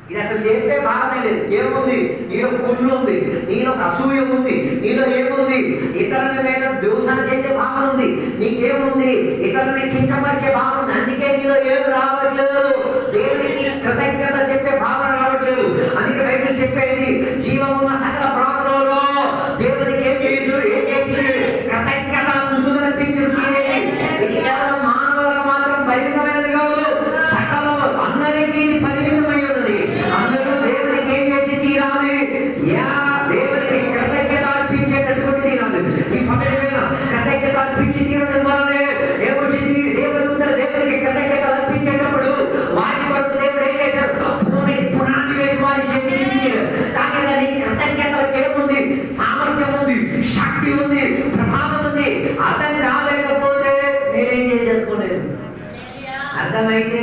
ఇది అసలు చెప్పే భావనే లేదు. ఏముంది నీలో? కుళ్ళు ఉంది, నీలో అసూయ ఉంది, నీలో ఏముంది? ఇతరుల మీద దోషాలు చేసే భావన ఉంది, నీకేముంది? ఇతరులని కించపరిచే భావన ఉంది. అందుకే నీలో ఏమి రావట్లేదు, దేవునికి కృతజ్ఞత చెప్పే భావన రావట్లేదు. అందుకే బైబిల్ చెప్పేది, జీవం ఉన్న సకల ప్రాణులలో దేవునికి ఏం చేసి కృతజ్ఞత ముందు కనిపించింది. ఇది కేవలం మానవులకు మాత్రం పరిమితమైనది కాదు, సకల అందరికీ పరిమితమై ఉన్నది. అందరూ దేవునికి ఏం చేసి తీరాలి? దేవునికి కృతజ్ఞత అర్పించేటటువంటి తీరాలి. ఈ పక్కన కృతజ్ఞత అర్పించి తీరడం వల్లనే ఏమొచ్చింది? దేవునికి కృతజ్ఞత అర్పించేటప్పుడు వారి కొరకు దేవుడు ఏం చేశారు? భూమిని పునాది వేసి వారిని చెప్పించి, కానీ దానికి కృతజ్ఞతలకు ఏముంది? సామర్థ్యం ఉంది, శక్తి ఉంది, ప్రభావం ఉంది. అర్థం కాలేకపోతే నేనేం చేసుకోలేదు. అర్థమైతే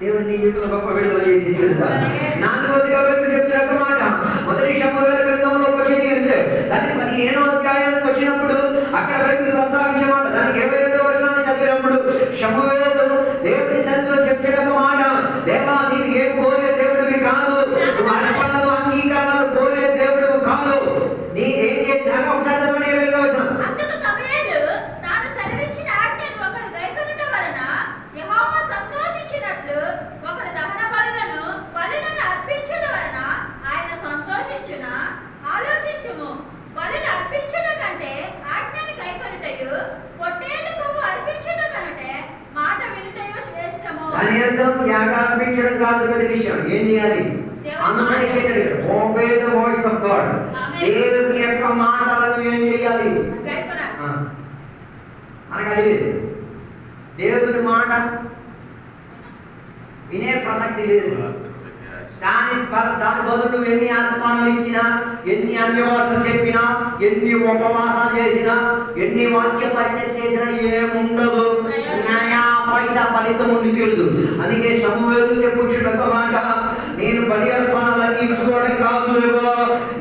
దేవుడు నీ జీవితంలో గొప్ప విడుదల చేసి తీరుతాడు. నాలుగవదిగా చెప్తున్న మాట, మొదటి సమూయేలు గ్రంథంలోకి వచ్చి దాన్ని 15వ అధ్యాయానికి వచ్చినప్పుడు అక్కడ బైబిల్ ప్రస్తావించే మాట, దానికి 22వ వచనాన్ని చదివినప్పుడు సమూయేలు దేవుడి సన్నిధిలో చెప్పిన మాట, దేవా నీవు ఏం కోరే దేవుడివి కాదు, నువ్వు అర్పణలు అంగీకరణలు కోరే దేవుడు కాదు. నీ ఏం చేశాను ఒకసారి చదవండి. 22వ వచనం. అందుకు సమూయేలు తాను సెలవిచ్చిన ఆజ్ఞను ఒకడు గైకొనుట వలన యెహోవా సంతోషించినట్లు ఒకడు దహన బలులను అర్పించుట వలన ఆయన సంతోషించునా? ఆలోచించుము. బలులు అర్పించుట కంటే ఆజ్ఞను గైకొనుటయు, పొట్టేలు కొవ్వు అర్పించుట కంటే మాట వినుటయు శ్రేష్టము. దాని అర్థం యాగా అర్పించడం కాదు పెద్ద విషయం. ఏం చేయాలి? obey the voice of God. దేవుని యొక్క మాటలను ఏం చేయాలి? మనకు అది లేదు. దేవుని మాట వినే ప్రసక్తి లేదు. దాని బదులు నువ్వు ఎన్ని ఆత్మానాలు ఇచ్చినా, ఎన్ని అన్యవాసాలు చెప్పినా, ఎన్ని ఉపవాసాలు చేసినా, ఎన్ని వాక్య పరిచయం చేసినా ఏముండదు. న్యాయ పైసా ఫలితం ఉండి తీరదు. అందుకే సమూయేలు చెప్పుచున్న మాట, నేను బలి అర్పణలు ఇచ్చుకోవడం కాదు,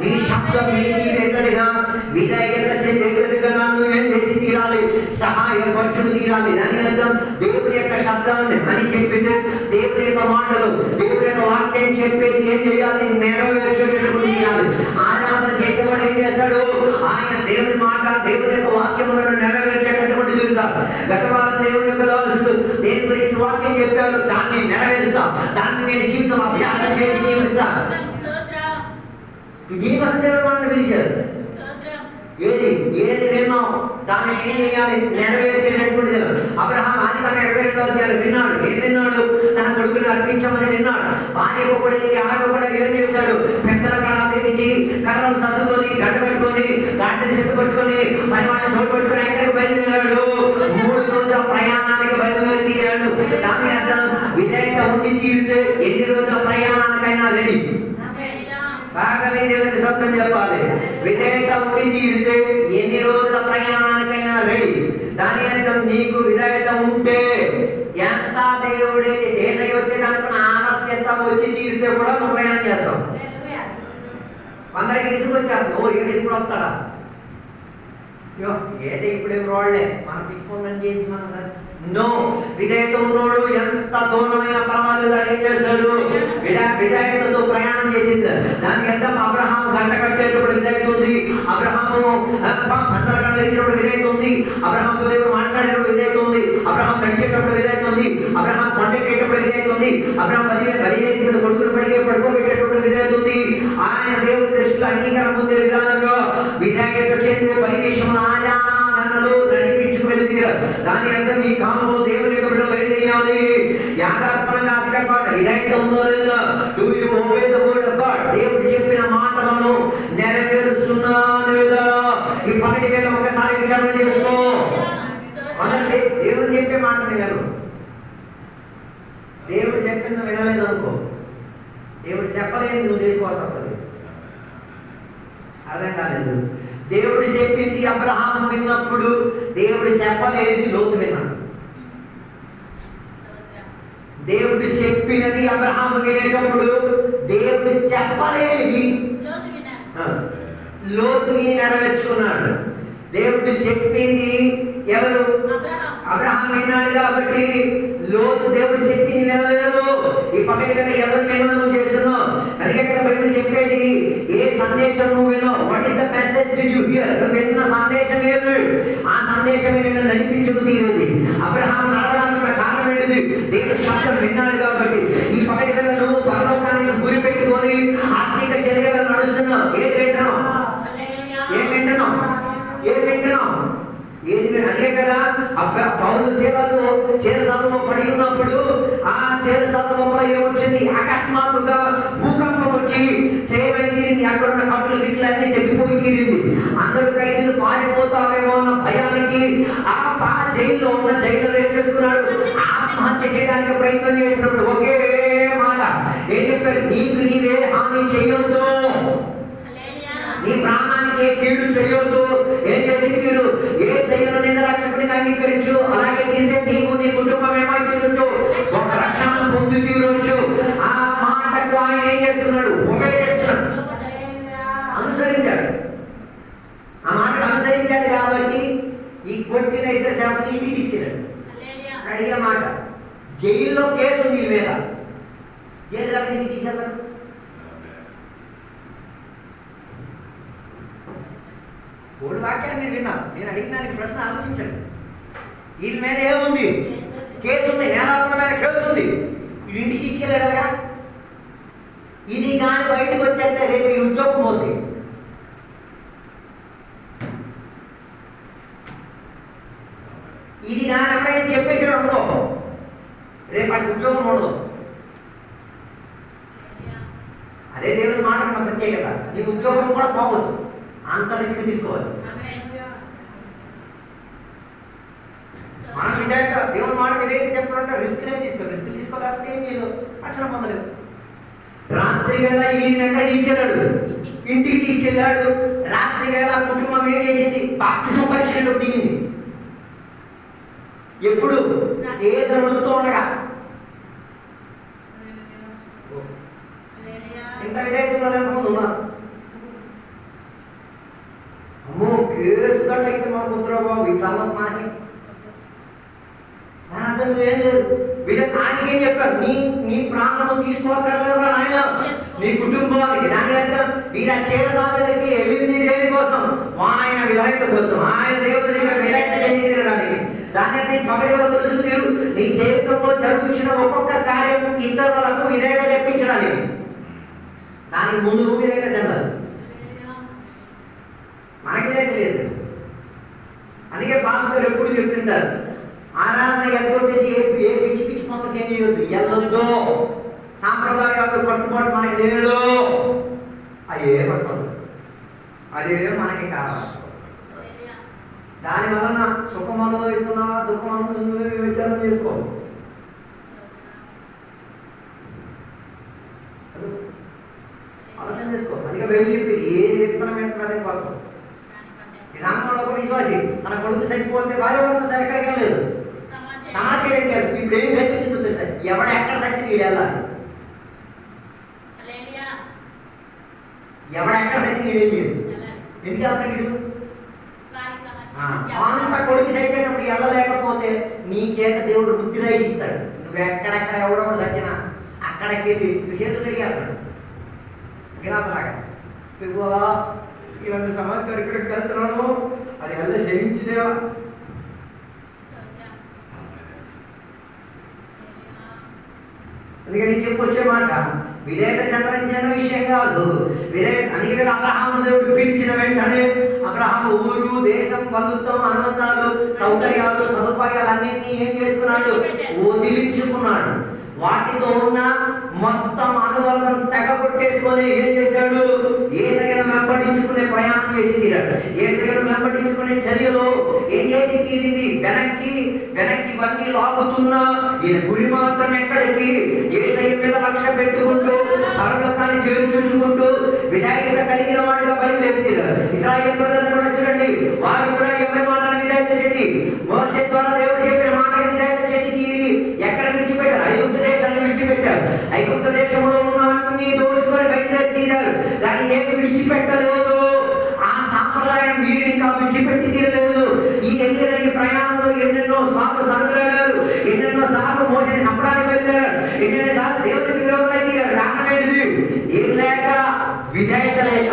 నీ శబ్దం దగ్గరగా విధేయత దగ్గరగా నన్ను ఏం చేసి తీరాలి? సహాయపరచుకు తీరాలి. దాని అర్థం దేవుని యొక్క శబ్దాన్ని అని చెప్పింది, దేవుని యొక్క మాటలు, దేవుని యొక్క వాక్యం చెప్పేది ఏం చేయాలి? నెరవేర్చేటటువంటి తీరాలి. ఆరాధన చేసేవాడు ఏం చేస్తాడు? ఆయన దేవుని మాట, దేవుని యొక్క వాక్యములను నెరవేర్చేటటువంటి తీరుతారు. గత వారం దేవుని యొక్క దేని గురించి వాక్యం చెప్పారు, దాన్ని నెరవేరుస్తా, దాన్ని నేను జీవితం అభ్యాసం చేసి జీవిస్తా. జీవన పిలిచారు, ఏది ఏది విన్నాం దాన్ని ఏం చేయాలి? నెరవేర్చేటటువంటి. అబ్రహాం ఆదికాండం 22వ అధ్యాయం విన్నాడు. ఏం విన్నాడు? తన కొడుకుని అర్పించమని విన్నాడు. భార్య కూడా అడగకుండా ఏం చేశాడు? పెద్దల కళ పిలిచి కర్రలు చదువుకొని గడ్డ పెట్టుకొని గాడిని చెట్టుపట్టుకొని పరిమాణం తోడుపెట్టుకొని ఎక్కడికి బయలుదేరాడు? 3 రోజుల ప్రయాణానికి బయలుదేరి తీరాడు. దాని అర్థం విధేయత ఉండి తీరితే ఎన్ని రోజుల ప్రయాణానికైనా రెడీ. బాగా దేవునికి సత్యం చెప్పాలి. విధేయత ఉండి తీరితే ఎన్ని రోజుల ప్రయాణానికైనా రెడీ. దాని అర్థం నీకు విధేయత ఉంటే ఎంత దేవుడే ఏసై వచ్చేదానికి ఆలస్యత వచ్చి తీరితే కూడా నువ్వు ప్రయాణం చేస్తావు. అందరికి ఇసుకొచ్చారు, ఓ ఏసై ఇప్పుడు వస్తాడా? ఏసై ఇప్పుడేం రోడ్లే మనం పిచ్చుకోండి చేసి మనం నో. విధేయత ఉన్నోడు ఎంత దూరమైన పరమాలు ఏం చేస్తాడు? విధేయతతో ప్రయాణం చేసింది. దానికి ఎంత అబ్రహాం గంట కట్టేటప్పుడు విధేయత ఉంది, అబ్రహాము పంటలు కట్టేటప్పుడు విధేయత ఉంది, అబ్రహాంతో దేవుడు మాట్లాడేటప్పుడు విధేయత ఉంది, అబ్రహాం నడిచేటప్పుడు విధేయత ఉంది, అబ్రహాం కొండెక్కేటప్పుడు విధేయత ఉంది, అబ్రహాం బలివేది కొడుకులు పడుకోబెట్టేటప్పుడు విధేయత ఉంది. ఆయన దేవుడి దృష్టిలో అంగీకారం పొందే విధానంలో విధేయత చేసే పరివేశం ఆరాధనలో నడిపించుకు వెళ్ళితీరారు. దాని అర్థం ఈ కాలంలో దేవుని యొక్క బిడ్డలు ఏం చేయాలి? యాగాత్మకంగా అధికంగా విధేయత ఉందో లేదా? Do you obey the word of God? దేవుడి చెప్పే మాటని వినరు. దేవుడు చెప్పింది వినలేదు అనుకో, దేవుడు చెప్పలేదు నువ్వు చేసుకోవాల్సి వస్తుంది. అర్థం కాలేదు. దేవుడు చెప్పింది అబ్రహాము విన్నప్పుడు, దేవుడు చెప్పలేదు లోతు విన్నాడు. దేవుడు చెప్పినది అబ్రహాము వినేటప్పుడు, దేవుడు చెప్పలేనిది లోతు నెరవేర్చుకున్నాడు. దేవుడు చెప్పింది ఎవరు? అబ్రహాము విన్నాడు కాబట్టి లోతు దేవుడు చెప్పింది వినలేదు. ఈ పక్కన కదా ఎవరు వినడం చేస్తున్నావు. అందుకే కదా బైబిల్ చెప్పేది, ఏ సందేశం నువ్వు వినవు, what is the message did you hear, నువ్వు విన్న సందేశం ఏది, ఆ సందేశమే నిన్ను నడిపించుకు తీరుంది. అబ్రహాము నడవడానికి కారణం ఏంటిది? దేవుడి శబ్దం విన్నాడు కాబట్టి. ఈ పక్కన కదా నువ్వు పరలోకానికి గురి పెట్టుకొని ఆత్మీక చర్యలు నడుస్తున్నావు. ఏది వింటున్నావు? ఏం వింటున్నావు? ఏం వింటున్నావు? ఏది? అదే కదా పౌలు చేరసాలలో పడి ఉన్నప్పుడు ఆ చేరసాలలో ఏమొచ్చింది? అకస్మాత్తుగా భూకంపం వచ్చి సేవైంది. అక్కడ ఉన్న కప్పులు గిట్లన్నీ తెగిపోయి తీరింది. అందరూ ఖైదీలు పారిపోతామేమో అన్న భయానికి ఆ జైల్లో ఉన్న జైలు ఏం చేసుకున్నాడు? ఆత్మహత్య చేయడానికి ప్రయత్నం చేసినప్పుడు ఒకే మాట ఏం చెప్పారు? నీకు నీవే హాని చేయొద్దు, నీ ప్రాణానికి కీడు చేయొద్దు. ఏం చేసి తీరు? ఏ శైలను నిజ రక్షకుడిగా అంగీకరించు, అలాగే తింటే నీకు నీ కుటుంబం ఏమైతే ఒక రక్షణ పొంది తీరొచ్చు. ఆ మాటకు ఆయన ఏం చేస్తున్నాడు? ఒకే చేస్తున్నాడు, అనుసరించాడు. ఆ మాటకు అనుసరించాడు కాబట్టి ఈ కొట్టిన ఇద్దరు సేవకుని ఇంటికి తీసుకెళ్ళాడు. అడిగే మాట, జైల్లో కేసు ఉంది మీద, జైలు ఇంటికి తీసుకెళ్తాడు. మూడు వాక్యాలు మీరు విన్నారు. నేను అడిగిన దానికి ప్రశ్న ఆలోచించండి. వీళ్ళ మీద ఏముంది? కేసు ఉంది, నేరాపణ మీద కేసు ఉంది. ఇంటికి తీసుకెళ్ళాడుగా. ఇది కానీ బయటకు వచ్చేస్తే రేపు ఈ ఉద్యోగం పోతుంది. ఇది కానీ ఎప్పుడైనా చెప్పేసాడు అనుకో, రేపు అది ఉద్యోగం ఉండదు. అదే దేవుని మాట మన ప్రత్యేకత. నీ ఉద్యోగం కూడా పోవచ్చు, అంత రిస్క్ తీసుకోవాలి. మనం విధంగా దేవుని మాట ఏదైతే చెప్పాలంటే రిస్క్ తీసుకోవాలి. రిస్క్ తీసుకోలేకపోతే నేను రక్షణ పొందలేవు. రాత్రి వేళ ఈయన ఎక్కడ తీసుకెళ్ళాడు? ఇంటికి తీసుకెళ్ళాడు. రాత్రి వేళ కుటుంబం ఏం చేసింది? బాప్తిసం పరీక్షలో దిగింది. ఎప్పుడు? ఏ జరుగుతూ ఉండగా. ఇంత విధంగా ఎంతమంది ఉన్నారు? అమ్మో కేసు గట్ట అయితే మన ముద్రబాబు ఈ తల మనకి దాని అర్థం ఏం లేదు. వీళ్ళకి ఆయనకేం చెప్పారు? నీ ప్రాణం తీసుకోగలరా ఆయన, నీ కుటుంబానికి. దాని అర్థం వీళ్ళ చేరసాలకి వెళ్ళింది దేని కోసం? ఆయన విధేయత కోసం, ఆయన దేవుడి దగ్గర విధేయత చెందించడానికి. దాని అర్థం పగడేవో తెలుసు తీరు. నీ జీవితంలో జరుగుతున్న ఒక్కొక్క కార్యం ఇతరులకు విధేయత తెప్పించడానికి. దానికి ముందు నువ్వు విధేయత చెందాలి. మనకి లేదు. అందుకే పాస్టర్ ఎప్పుడు చెప్తుంటారు, ఆరాధన ఎగ్గొట్టేసి ఏ పిచ్చి పిచ్చి పనులకు ఏం చేయొద్దు, వెళ్ళొద్దు. సాంప్రదాయాలకు కట్టుబాటు మనకి లేదు. అదే పట్టుకోదు, అదే మనకి కావాలి. దాని వలన సుఖం అనుభవిస్తున్నావా, దుఃఖం అనుభవిస్తున్నావా విచారం చేసుకో. ఆలోచన చేసుకో. అందుకే బైబిల్ చెప్పి ఏ విత్తనం వేస్తున్నదే కోసం. గ్రామంలో ఒక విశ్వాసి తన కొడుకు చనిపోతే భార్య సార్ ఎక్కడికి వెళ్ళలేదు, సమాచారం కాదు. ఇప్పుడు ఏం వేచిందో తెలుసా? ఎవడ ఎక్కడ సచ్చి వెళ్ళాలి, ఎవడ ఎక్కడ సచ్చి వీడేం చేయదు. ఎందుకు వెళ్తాడు? అంత కొడుకు చచ్చినప్పుడు వెళ్ళలేకపోతే నీ చేత దేవుడు బుద్ధి రాయిస్తాడు. నువ్వు ఎక్కడెక్కడ ఎవడో చచ్చినా అక్కడికి వెళ్ళి నువ్వు చేతులు అడిగాడు గిరాతలాగా. ఇలాంటి సమాచారం ఇక్కడికి వెళ్తున్నాను, అది వెళ్ళి క్షమించిదేవా. అందుకని చెప్పొచ్చే మాట విధేయత చెందిన విషయం కాదు. విధేయత అందుకే కదా అబ్రహాము దేవుడు పిలిచిన వెంటనే అబ్రహాము ఊరు, దేశం, బంధుత్వం, ఆనందాలు, సౌకర్యాలు, సదుపాయాలు అన్నింటినీ ఏం చేసుకున్నాడు? వదిలించుకున్నాడు. వాటితో ఉన్న మొత్తం అనుబంధం తెగబొట్టేసుకొని ఏం చేశాడు? యేసయ్యను వెంబడించుకునే ప్రయాణం చేసి తీరాడు. యేసయ్యను వెంబడించుకునే చర్యలో ఏం చేసి తీరింది? వెనక్కి ఇవన్నీ పెట్టుకుంటూ పరలోకాన్ని చేర్చుకుంటూ విధేయత కలిగిన వాడిగా బయలుదేరుతారు. ఇశ్రాయేలు ప్రజలను కూడా చూడండి, వారు కూడా ఎవరి మాటను విధేయత చెంది మోసే ద్వారా దేవుడు చెప్పిన మాటను విధేయత చెంది తీరి ఎక్కడ విడిచిపెట్టారు? ఐగుప్తు దేశాన్ని విడిచిపెట్టారు. ఐగుప్తు దేశంలో ఉన్నవన్నీ దోచుకొని బయలుదేరారు, కానీ ఏమి విడిచిపెట్టలేదు. ఆ సాంప్రదాయం వీరిని ఇంకా విడిచిపెట్టి తీరలేదు. ఈ ప్రయాణంలో ఎన్నెన్నో సార్లు సనుగులాడారు, ఎన్నెన్నో సార్లు మోసని చంపడానికి బయలుదేరారు, ఎన్నెన్నో సార్లు దేవుడికి విరోధంగా తీరారు. కారణం ఏంటిది? ఏం లేక, విధేయత లేక.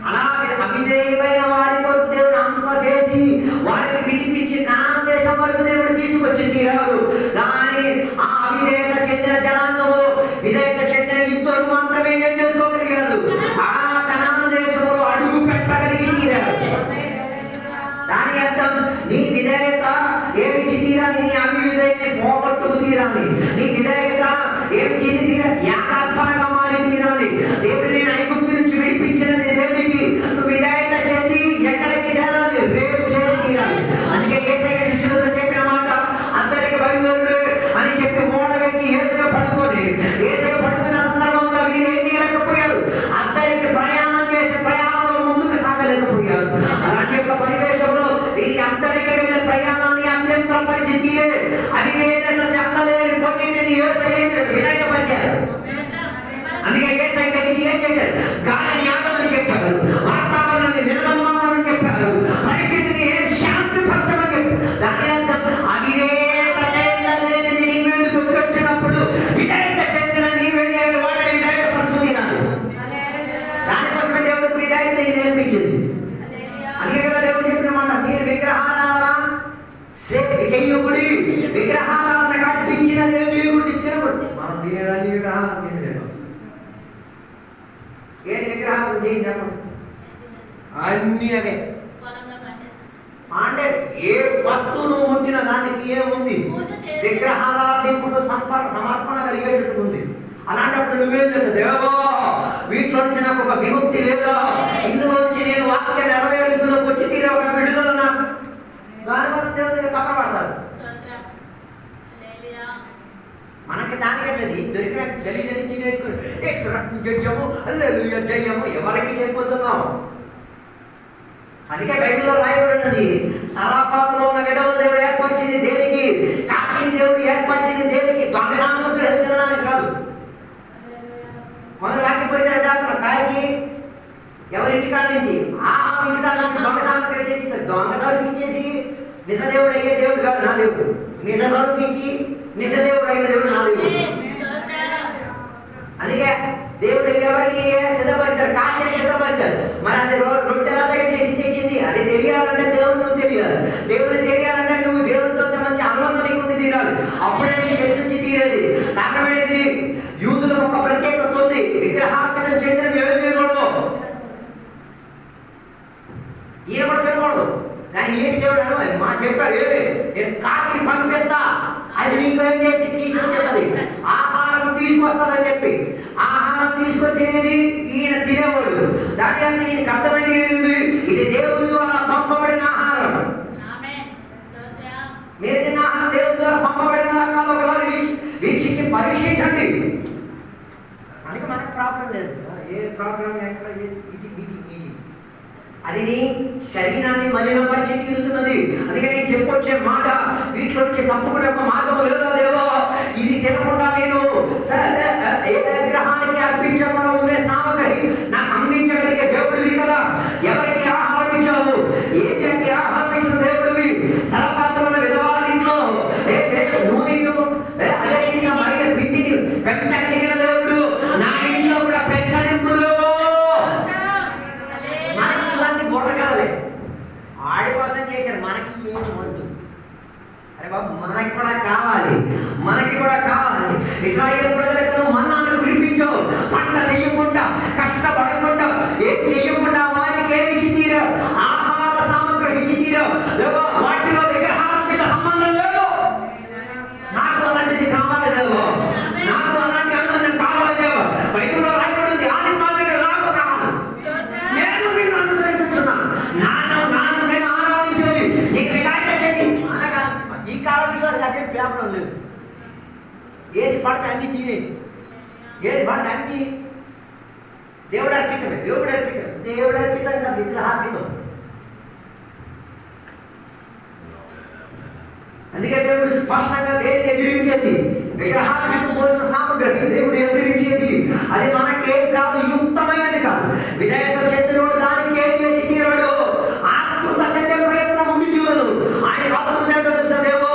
అలా అవిధేయులైన వారి కొరకు దేవుడు అంత చేసి వారిని విడిపించి కానాను దేశం వరకు దేవుడు తీసుకొచ్చి తీరారు. కానీ ఆ అవిధేయత చెందిన జనాంగము, విధేయత చెందిన ఇద్దరు మాత్రమే ఏం చేసుకోగలిగారు? ఆ కానాను దేశంలో అడుగు పెట్టగలిగి తీరారు. దాని అర్థం, నీ విధేయత ఏమి తీరాలి? నీ అవిధేయత పోగొట్టుకు తీరాలి. నీ విధేయత ఏమి తీరాలి? యాగాత్మకంగా మారి తీరాలి. దేవుడు నేను ఐగుప్తు నుంచి విడిపించినది దేవుడికి, నువ్వు విధేయత చెంది ఎక్కడికి చేరాలి? రేపు చేరి తీరాలి. అందుకే యేసయ్య శిష్యులతో చెప్పిన మాట, అందరికి బయలుదేరు అని చెప్పి ఓడగట్టి యేసయ్య పట్టుకున్న సందర్భంలో వీరు ఏం చేయలేకపోయారు? అందరికి ప్రయాణం చేసే ప్రయాణంలో ముందుకు సాగలేకపోయారు. అలాంటి యొక్క పరివేశంలో ఈ అందరికీ ప్రయాణాన్ని అభ్యంతరం పరిస్థితి అవిధేయత చెందలేని కొన్నింటిని యేసయ్య వినయపరిచారు. అందుకే యేసయ్య ఏం చేశారు? గాలిని ఆగమని చెప్పారు, వాతావరణాన్ని నిర్మలమని చెప్పారు, పరిస్థితిని శాంతిపరచమని చెప్పారు. దాని అర్థం, అవిధేయత చెందలేని నీ మీదకి వచ్చినప్పుడు విధేయత చెందిన నీ వెళ్ళేది వాడిని విధేయపరచుకున్నాను. దానికోసమే దేవుడికి విధేయత నేర్పించింది. అందుకే కదా దేవుడు చెప్పిన మాట, మీరు విగ్రహారాధన చెయ్యకుడి, విగ్రహారాధన కల్పించిన దేవుడు తినకూడదు. మనం తినేదాన్ని విగ్రహారాధన తినలేము. ఏది విగ్రహారాధన చేయండి చెప్పండి? అన్నీ అవే. అంటే ఏ వస్తువును ముట్టిన దానికి ఏముంది? విగ్రహారాధికుడు సమర్పణ కలిగేటట్టు ఉంది. అలాంటప్పుడు నువ్వేం లేదు, దేవా వీటిలో నుంచి నాకు ఒక విముక్తి లేదా, ఇందులో నుంచి నేను వాక్య నెరవేర్పులోకి వచ్చి తీరే ఒక విడుదల నాకు, దానివల్ల దేవుడి దగ్గర తప్పబడతారు. మనకి దానికట్లేదు, దొరికిన గలీజని తినేసుకుని జయము హల్లెలూయా జయము ఎవరికి చెప్పొద్దున్నాం. అందుకే బైబిల్లో రాయబడినది, సరాఫాతులో ఉన్న విధవులు దేవుడు ఏర్పరిచింది దేనికి? కాకిని దేవుడు ఏర్పరిచింది దేనికి? దొంగ సామగ్రి తినడానికి కాదు. మొదలు వాక్యపరిచిన జాతర కాయకి ఎవరి ఇంటికాడ నుంచి ఇంటికాడ నుంచి దొంగ సామగ్రి తెచ్చి దొంగ సరుకించేసి నిజదేవుడు అయ్యే దేవుడు కాదు నా దేవుడు. నిజ సరుకించి నిజదేవుడు అయిన దేవుడు నా దేవుడు. అందుకే దేవుడు ఎవరికి సిద్ధపరిచారు? కాకిని సిద్ధపరిచారు. మరి అది రొట్టె ఎలా చేసి తెచ్చింది? అది తెలియాలంటే దేవుడితో తెలియాలి. దేవుడు తెలియాలంటే నువ్వు దేవుడితో మంచి అనుబంధం నీకు తీరాలి. అప్పుడే నీకు తెలిసి తీరేది. కారణమేది? యూదులకు ఒక ప్రత్యేకత ఉంది, విగ్రహార్పణ చెందిన దేవుడు తినకూడదు, ఈయన కూడా తినకూడదు. కానీ ఏంటి దేవుడు అను మా చెప్పారు, ఏమి నేను కాకిని పంపిస్తా, అది నీకు ఏం చేసి తీసుకొచ్చేది ఆహారం తీసుకొస్తానని చెప్పి. ఆహారం తీసుకొచ్చేది ఈయన తినేవాడు. దాని వల్ల ఈయనకి అర్థమైంది, ఇది దేవుడి ద్వారా పంపబడిన ఆహారం. మీరు తిన్న ఆహారం దేవుడి ద్వారా పంపబడిన కాదు, ఒకసారి వీక్షించి పరీక్షించండి. అందుకే మనకు ప్రాబ్లం లేదు. ఏ ప్రాబ్లం ఎక్కడ అది నీ శరీరాన్ని మలినపరిచి తీరుతున్నది. అందుకే నేను చెప్పొచ్చే మాట, వీటిలో నుంచి తప్పుకునే ఒక మార్గం లేదా దేవా, ఇది తినకుండా నేను ఏ విగ్రహానికి అర్పించకుండా ఉండే సామగ్రి నాకు అందించగలిగే దేవుడివి కదా. ఎవరికి ఆహారం ఇచ్చావు? ఏ వ్యక్తి ఆహారం ఇచ్చిన దేవుడివి? సరఫాతున్న విధవాళ్ళ ఇంట్లో నూనెను అదే మరియు పిండిని పెంచగలిగిన దేవుడు నా ఇంట్లో కూడా పెంచనిప్పుడు. మనకి ఇవన్నీ బుర్రకాలే, ఆడి కోసం చేశారు, మనకి ఏం వద్దు. అరే బాబు మనకి కూడా కావాలి, మనకి కూడా కావాలి. ఇశ్రాయేలు ప్రజలకు మన్నాను వాడికి అన్ని దేవుడు అర్పితమే, దేవుడు అర్పితంగా విగ్రహార్పితం. అందుకే దేవుడు స్పష్టంగా దేన్ని ఎదిరించేది, విగ్రహాలకు పోసిన సామగ్రి దేవుడు ఎదిరించేది. అది మనకేం కాదు, యుక్తమైనది కాదు. విధేయత చెందినోడు దానికి ఏం చేసి తీరాడు, ఆత్మత చెందే ప్రయత్నం ఉండి తీరదు. ఆయన ఆత్మదేవో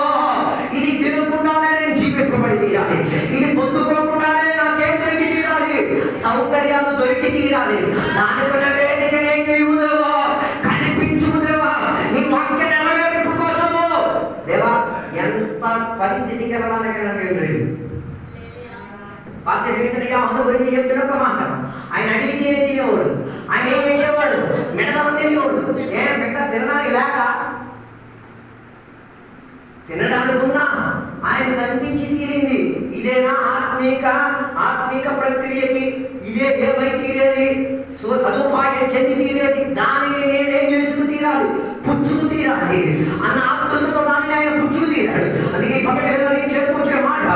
ఇది తినకుండానే నేను జీవింపబడి తీరాలి, ఇది పొందుకోకుండానే నాకేం దొరికి తీరాలి, సౌకర్యాలు దొరికి తీరాలి. దానికన్నా వేదిక ఏం చేయవుదేవో, కనిపించుదేవా నీ వాక్య నెరవేర్పు కోసము. దేవా ఎంత పరిస్థితికి వెళ్ళడానికైనా మేము రెడీ. వాక్య స్నేహితుడిగా అందుకు చెప్తున్న ఒక మాట, ఆయన అడిగితే తినేవాడు, ఆయన ఏం చేసేవాడు, మిగతా తినేవాడు. మిగతా తినడానికి లేక తినడానికి ఉన్నా ఆయన కనిపించి తీరింది. ఇదేనా ఆత్మీక ప్రక్రియకి ఇదే ఏమై తీరేది, సదుపాయం చెంది తీరేది. దానిని నేనేం చేసుకు తీరాలి, పుచ్చుకు తీరాలి అన్న ఆత్మతో దాన్ని ఆయన పుచ్చుకు తీరాడు. అది నేను చెప్పుకొచ్చే మాట,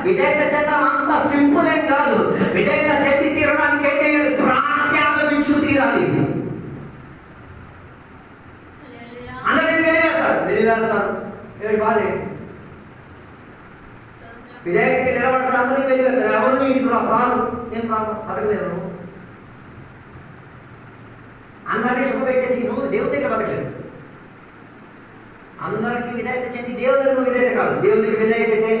విధేయత చేద్దాం అంత సింపుల్ ఏం కాదు. విధేయత చెంది తీరడానికి ఏం చేయాలి, ప్రాణత్యాగం ఇచ్చుకు తీరాలి. అందరినీ వెళ్ళేస్తారు బాధే. విధేయతకి నిలబడతారు, అందరినీ వెళ్ళిపోతారు. ఎవరు ఇంట్లో రాదు, ఏం రాదు, బతకలేరు. అందరినీ సుఖపెట్టేసి నువ్వు దేవుడి దగ్గర బతకలేదు. అందరికీ విధేయత చెంది దేవుడికి నువ్వు విధేయత కాదు, దేవుడికి విధేయత అయితే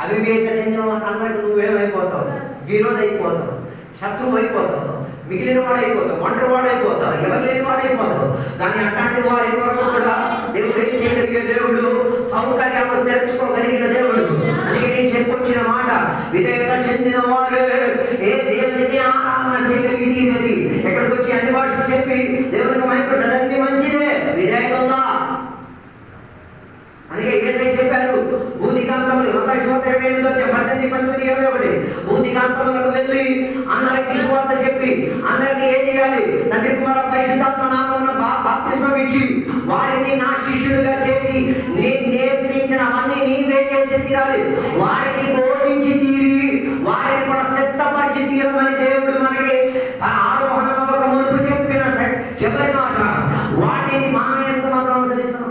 అవివేక చెందిన అందరికి నువ్వేమైపోతావు, విరోధి అయిపోతావు, శత్రువు అయిపోతావు, మిగిలిన వాడు అయిపోతావు, ఒంటరి వాడు అయిపోతావు, ఎవరు లేని వాడు అయిపోతావు. కానీ అట్లాంటి వారి వరకు కూడా దేవుడు ఏం చేయగలిగే దేవుడు, సౌకర్యాలు తెరుచుకోగలిగిన దేవుడు. అందుకే నేను చెప్పొచ్చిన మాట, విధేయత చెందిన వారు ఏ దేవుడిని ఆరాధన చేయగలిగినది. ఎక్కడికి వచ్చి అన్ని భాషలు చెప్పి దేవుడికి మైపడ్డదన్నీ మంచిదే, విధేయత ఉందా. అందుకే యేసయ్య చెప్పారు, భూదిగాంతములు 18:19-21 భూదిగాంతములకు వెళ్ళి అందరికి సువార్త చెప్పి అందరినీ ఏం చేయాలి, తండ్రి కుమార పరిశుద్ధాత్మ నామమున బాప్తిస్మం ఇచ్చి వారిని నా శిష్యులుగా చేసి నేను నేర్పించినవన్నీ నీవే చేసి తీరాలి, వారిని బోధించి తీరి వారిని కూడా సిద్ధపరిచి తీరమని దేవుడు మనకి ఆరోహణ ఒక మునుపు చెప్పిన చివరి మాట. వాటిని మనం ఎంత మాత్రం అనుసరిస్తాం,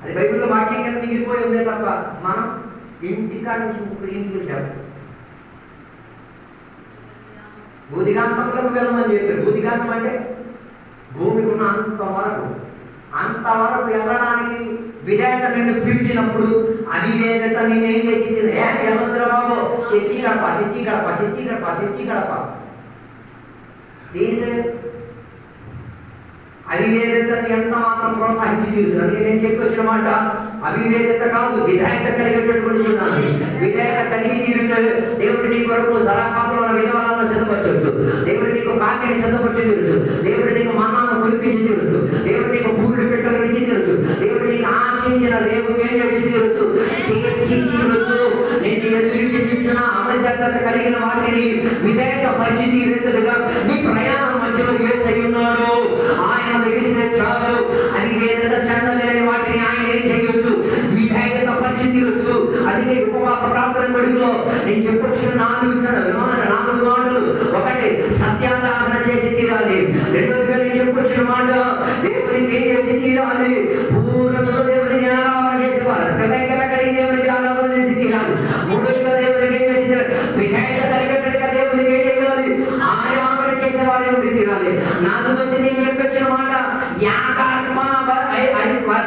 అది బైబిల్లో వాక్యం కింద మిగిలిపోయి ఉందే తప్ప మనం ఇంటికాడ నుంచి ఇంటికి వచ్చాము. భూదిగాంతంలోకి వెళ్ళమని చెప్పారు. భూదిగాంతం అంటే భూమికి ఉన్న అంతవరకు వెళ్ళడానికి విధేయత నిన్ను పిలిచినప్పుడు అవిధేయత నిన్నేం చేసి వెళ్ళొద్దురా బాబు, చర్చి గడప దీని అవివేకతను ఎంత మాత్రం ప్రోత్సహించి తీరుతుంది. అందుకే నేను చెప్పి వచ్చిన మాట, అవివేకత కాదు, విధేయత కలిగేటటువంటి జీవితాన్ని. విధేయత కలిగి తీరుతాడు దేవుడు నీ కొరకు సలహాలో విధవాలను సిద్ధపరచవచ్చు, దేవుడు నీకు కాకిని సిద్ధపరిచి తీరచ్చు, దేవుడు నీకు మన్నాను కురిపించి తీరచ్చు, దేవుడు నీకు పూలు పెట్టలు ఇచ్చి తీరచ్చు, దేవుడు నీకు ఆశించిన రేపు ఏం చేసి తీరచ్చు, చేసి తీరచ్చు. నేను ఎదురించి చూసిన అమర్యాద కలిగిన వాటిని విధేయత పరిచి తీరేట్టుగా నీ ప్రయాణం మధ్యలో యేసయ్య ఉన్నాడు, ఆయన తెలిస్తే చాలు. అవిధేయత చెందలేని వాటిని ఆయన ఏం చేయొచ్చు, విధేయత పరిచి తీరొచ్చు. అందుకే ఉపవాస ప్రార్థన గడుగులో నేను చెప్పొచ్చిన 4 మాటలు, ఒకటి సత్యారాధన చేసి తీరాలి, రెండోదిగా నేను చెప్పొచ్చిన మాట దేవునికి ఏం చేసి తీరాలి, పూర్ణతలో దేవునికి ఆరాధన చేసేవారు, కృతజ్ఞత కలిగి దేవునికి ఆరాధన చేసి తీరాలి. మూడోదిగా దేవునికి ఏం చేసి తీరాలి, విధేయత కలిగేట్టుగా దేవునికి ఏం చేయాలి, ఆరాధన చేసేవారి ఉండి తీరాలి. నాలుగోది నేను చెప్పొచ్చిన మాట,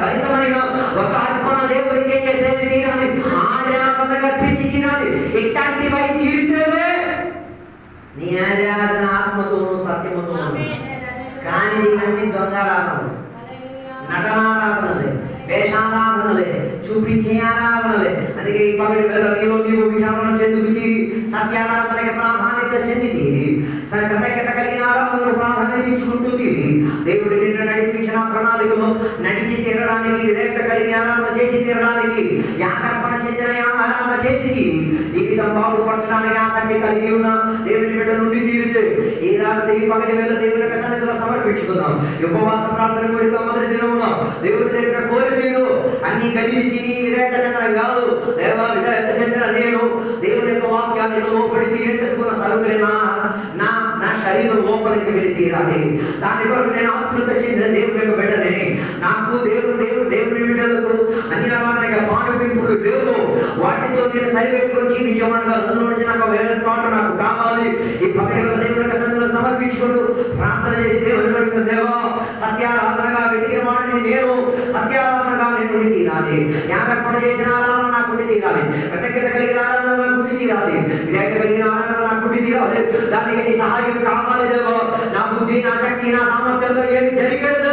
భరితమైన ఒక ఆత్మ దేవునికి ఏం చేసేది తీరాలి, ఆరాధన కల్పించి తీరాలి. ఇట్లాంటివై తీరితేనే నీ ఆరాధన ఆత్మతోనూ సత్యముతోనూ. కానీ నీకన్నీ దొంగరాధనలు, నటనారాధనలే, వేషారాధనలే, చూపించే ఆరాధనలే. అందుకే ఈ పగటి వేళ నీవు విచారణ చెందుకు సత్యారాధనకి ప్రాధాన్యత చెందింది, కృతజ్ఞత కలిగిన ఆరాధనలు ప్రాధాన్యత ఇచ్చుకుంటుంది. దేవుడి నిన్ను నడిపించిన ప్రణాళికలో అడుగును నడిచి తీరడానికి, విధేయత కలిగి ఆరాధన చేసి తీరడానికి, యాకర్పణ చెందిన ఆరాధన చేసి జీవితం బాగుపరచడానికి ఆసక్తి కలిగి ఉన్న దేవుని బిడ్డ నుండి తీరితే ఈ రాత్రి పగటి వేళ దేవుని యొక్క సన్నిధిలో సమర్పించుకుందాం. ఉపవాస ప్రార్థన కూడా మొదటి దినమున దేవుని దగ్గర కోరి తీరు అన్ని కలిగి తిని విధేయత చెందిన కాదు, దేవా విధేయత చెందిన నేను దేవుని యొక్క వాక్యాన్ని లోపడి తీరేట్టుకున్న సరుకులేనా నా శరీరం లోపలికి వెళ్ళి తీరాలి. దాని కొరకు నేను ఆతృత చెందిన దేవుని యొక్క బిడ్డని. నాకు దేవుని బిడ్డలకు అన్యాయ పానుపింపుడు లేవు, వాటితో నేను సరిపెట్టుకొని జీవించమనగా అందులో నుంచి నాకు వేలపాటు నాకు కావాలి. ఈ పగటి దేవుని యొక్క సన్నిధిలో సమర్పించుకుంటూ ప్రార్థన చేసి దేవుని అడుగుతున్న దేవా సత్యారాధనగా వెతికిన వాడిని నేను సత్యారాధనగా నేను ఉండి తీరాలి. యాగర్పణ చేసిన ఆరాధన నాకు ఉండి తీరాలి. కృతజ్ఞత కలిగిన ఆరాధన నాకు ఉండి తీరాలి. విధేయత కలిగిన ఆరాధన నాకు ఉండి తీరాలి. దానికి నీ సహాయం కావాలి దేవో. నా బుద్ధి నా శక్తి నా సామర్థ్యంలో ఏమి జరిగేది,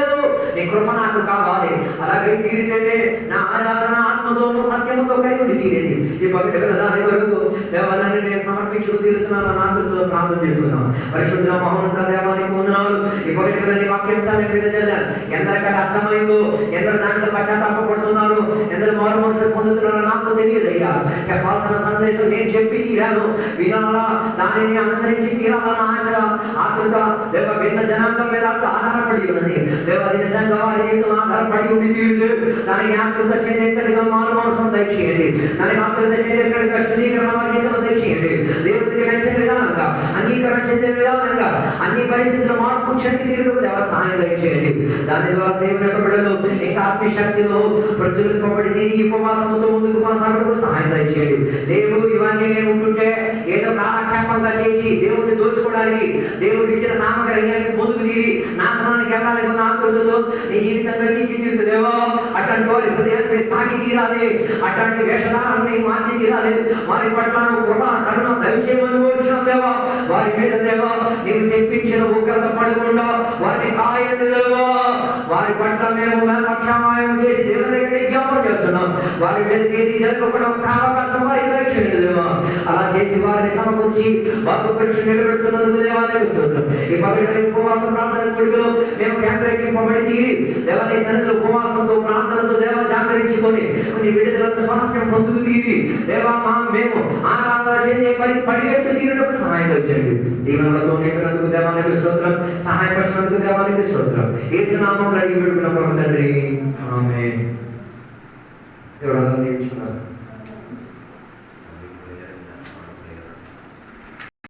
నీ కృప నాకు కావాలి. అలాగే తీరితే నా ఆరాధన ఆత్మతోనూ సత్యముతో కలిగి ఉండి తీరేది. ఈ పగటి దాని వరకు దేవాన్ని నేను సమర్పించుకు తీరుతున్నాను. నాతో ప్రార్థన చేసుకున్నాను. పరిశుద్ధ మహోన్నత దేవానికి వందనాలు. ఈ పగటి వాక్యాంశాన్ని విడుదల ఎందరికీ అర్థమైందో, ఎందరు దాంట్లో పశ్చాత్తాపడుతున్నారు, ఎందరు మారు మనసు పొందుతున్నారో నాకు తెలియదయ్యా. చెప్పాల్సిన సందేశం నేను చెప్పి తీరాను, వినాలా దానిని అనుసరించి తీరాలన్న ఆశ ఆతృత దేవ భిన్న జనాంగం మీద ఆధారపడి ఉన్నది. దేవ నిజంగా వారి జీవితం ఆధారపడి ఉండి తీరు దానికి ఆతృత చెందేంతటిగా మారు మనసం దయచేయండి. దానికి ఆతృత చెందేంతటిగా శుద్ధీకరణ జీవితం దయచేయండి. దేవుడికి నచ్చిన విధానంగా అంగీకరణ చెందే విధానంగా అన్ని పరిస్థితుల మార్పు శక్తి తీరుకు దేవ సహాయం దయచేయండి. దాని ద్వారా దేవుని యొక్క బిడ్డలు ఇంకా ఆత్మశక్తిలో ప్రజ్వలింపబడి దీని ఉపవాసంతో ముందుకు కొనసాగడానికి సహాయం దయచేయండి. లేదు ఇవన్నీ నేను ఉంటుంటే ఏదో కాలక్షేపంగా చేసి దేవుడిని దోచుకోవడానికి, దేవుడు ఇచ్చిన సామగ్రియానికి ముందుకు తీరి నాశనానికి వెళ్ళాలి ఉన్న ఆకృతులు నీ జీవితంలో తీర్చిదిద్దులేవో అట్లాంటి వారి హృదయాన్ని తాకి తీరాలి. అట్లాంటి వేషధారాన్ని మార్చి తీరాలి. వారి పట్ల కృప కరుణ దయచేయమని కోరుచున్నాం దేవా. వారి మీద దేవా నీవు తెప్పించిన ఉగ్రత పడకుండా వారిని కాయని లేవో. వారి పట్ల మేము పక్షమాయం చేసి దేవుని దగ్గర జ్ఞాపకం చేస్తున్నాం. వారి మీద ఏది జరగకుండా అవకాశం వారికి దయచేయండి దేవా. అలా చేసి వారిని సమకూర్చి వారు పరీక్ష నిలబెడుతున్నందుకు దేవాలయం స్తోత్రం. ఈ పవిత్ర ఉపవాస ప్రార్థన కొడుకులో మేము కేంద్రీకరింపబడి తీరి దేవాలయ సన్నిధిలో ఉపవాసంతో ప్రార్థనతో దేవ జాగరించుకొని కొన్ని విడుదలకు స్వాస్థ్యం పొందుకు తీరి దేవా మేము ఆరాధన చేసే పరిగెట్టు తీరుటకు సహాయం వచ్చండి. దీవెనలతో నింపినందుకు దేవాలయ స్తోత్రం. సహాయపరిచినందుకు దేవాలయ స్తోత్రం. యేసు నామములో ఈ వేడుకను పొందండి. ఆమేన్. దేవుడు అందరినీ దీవించుగాక.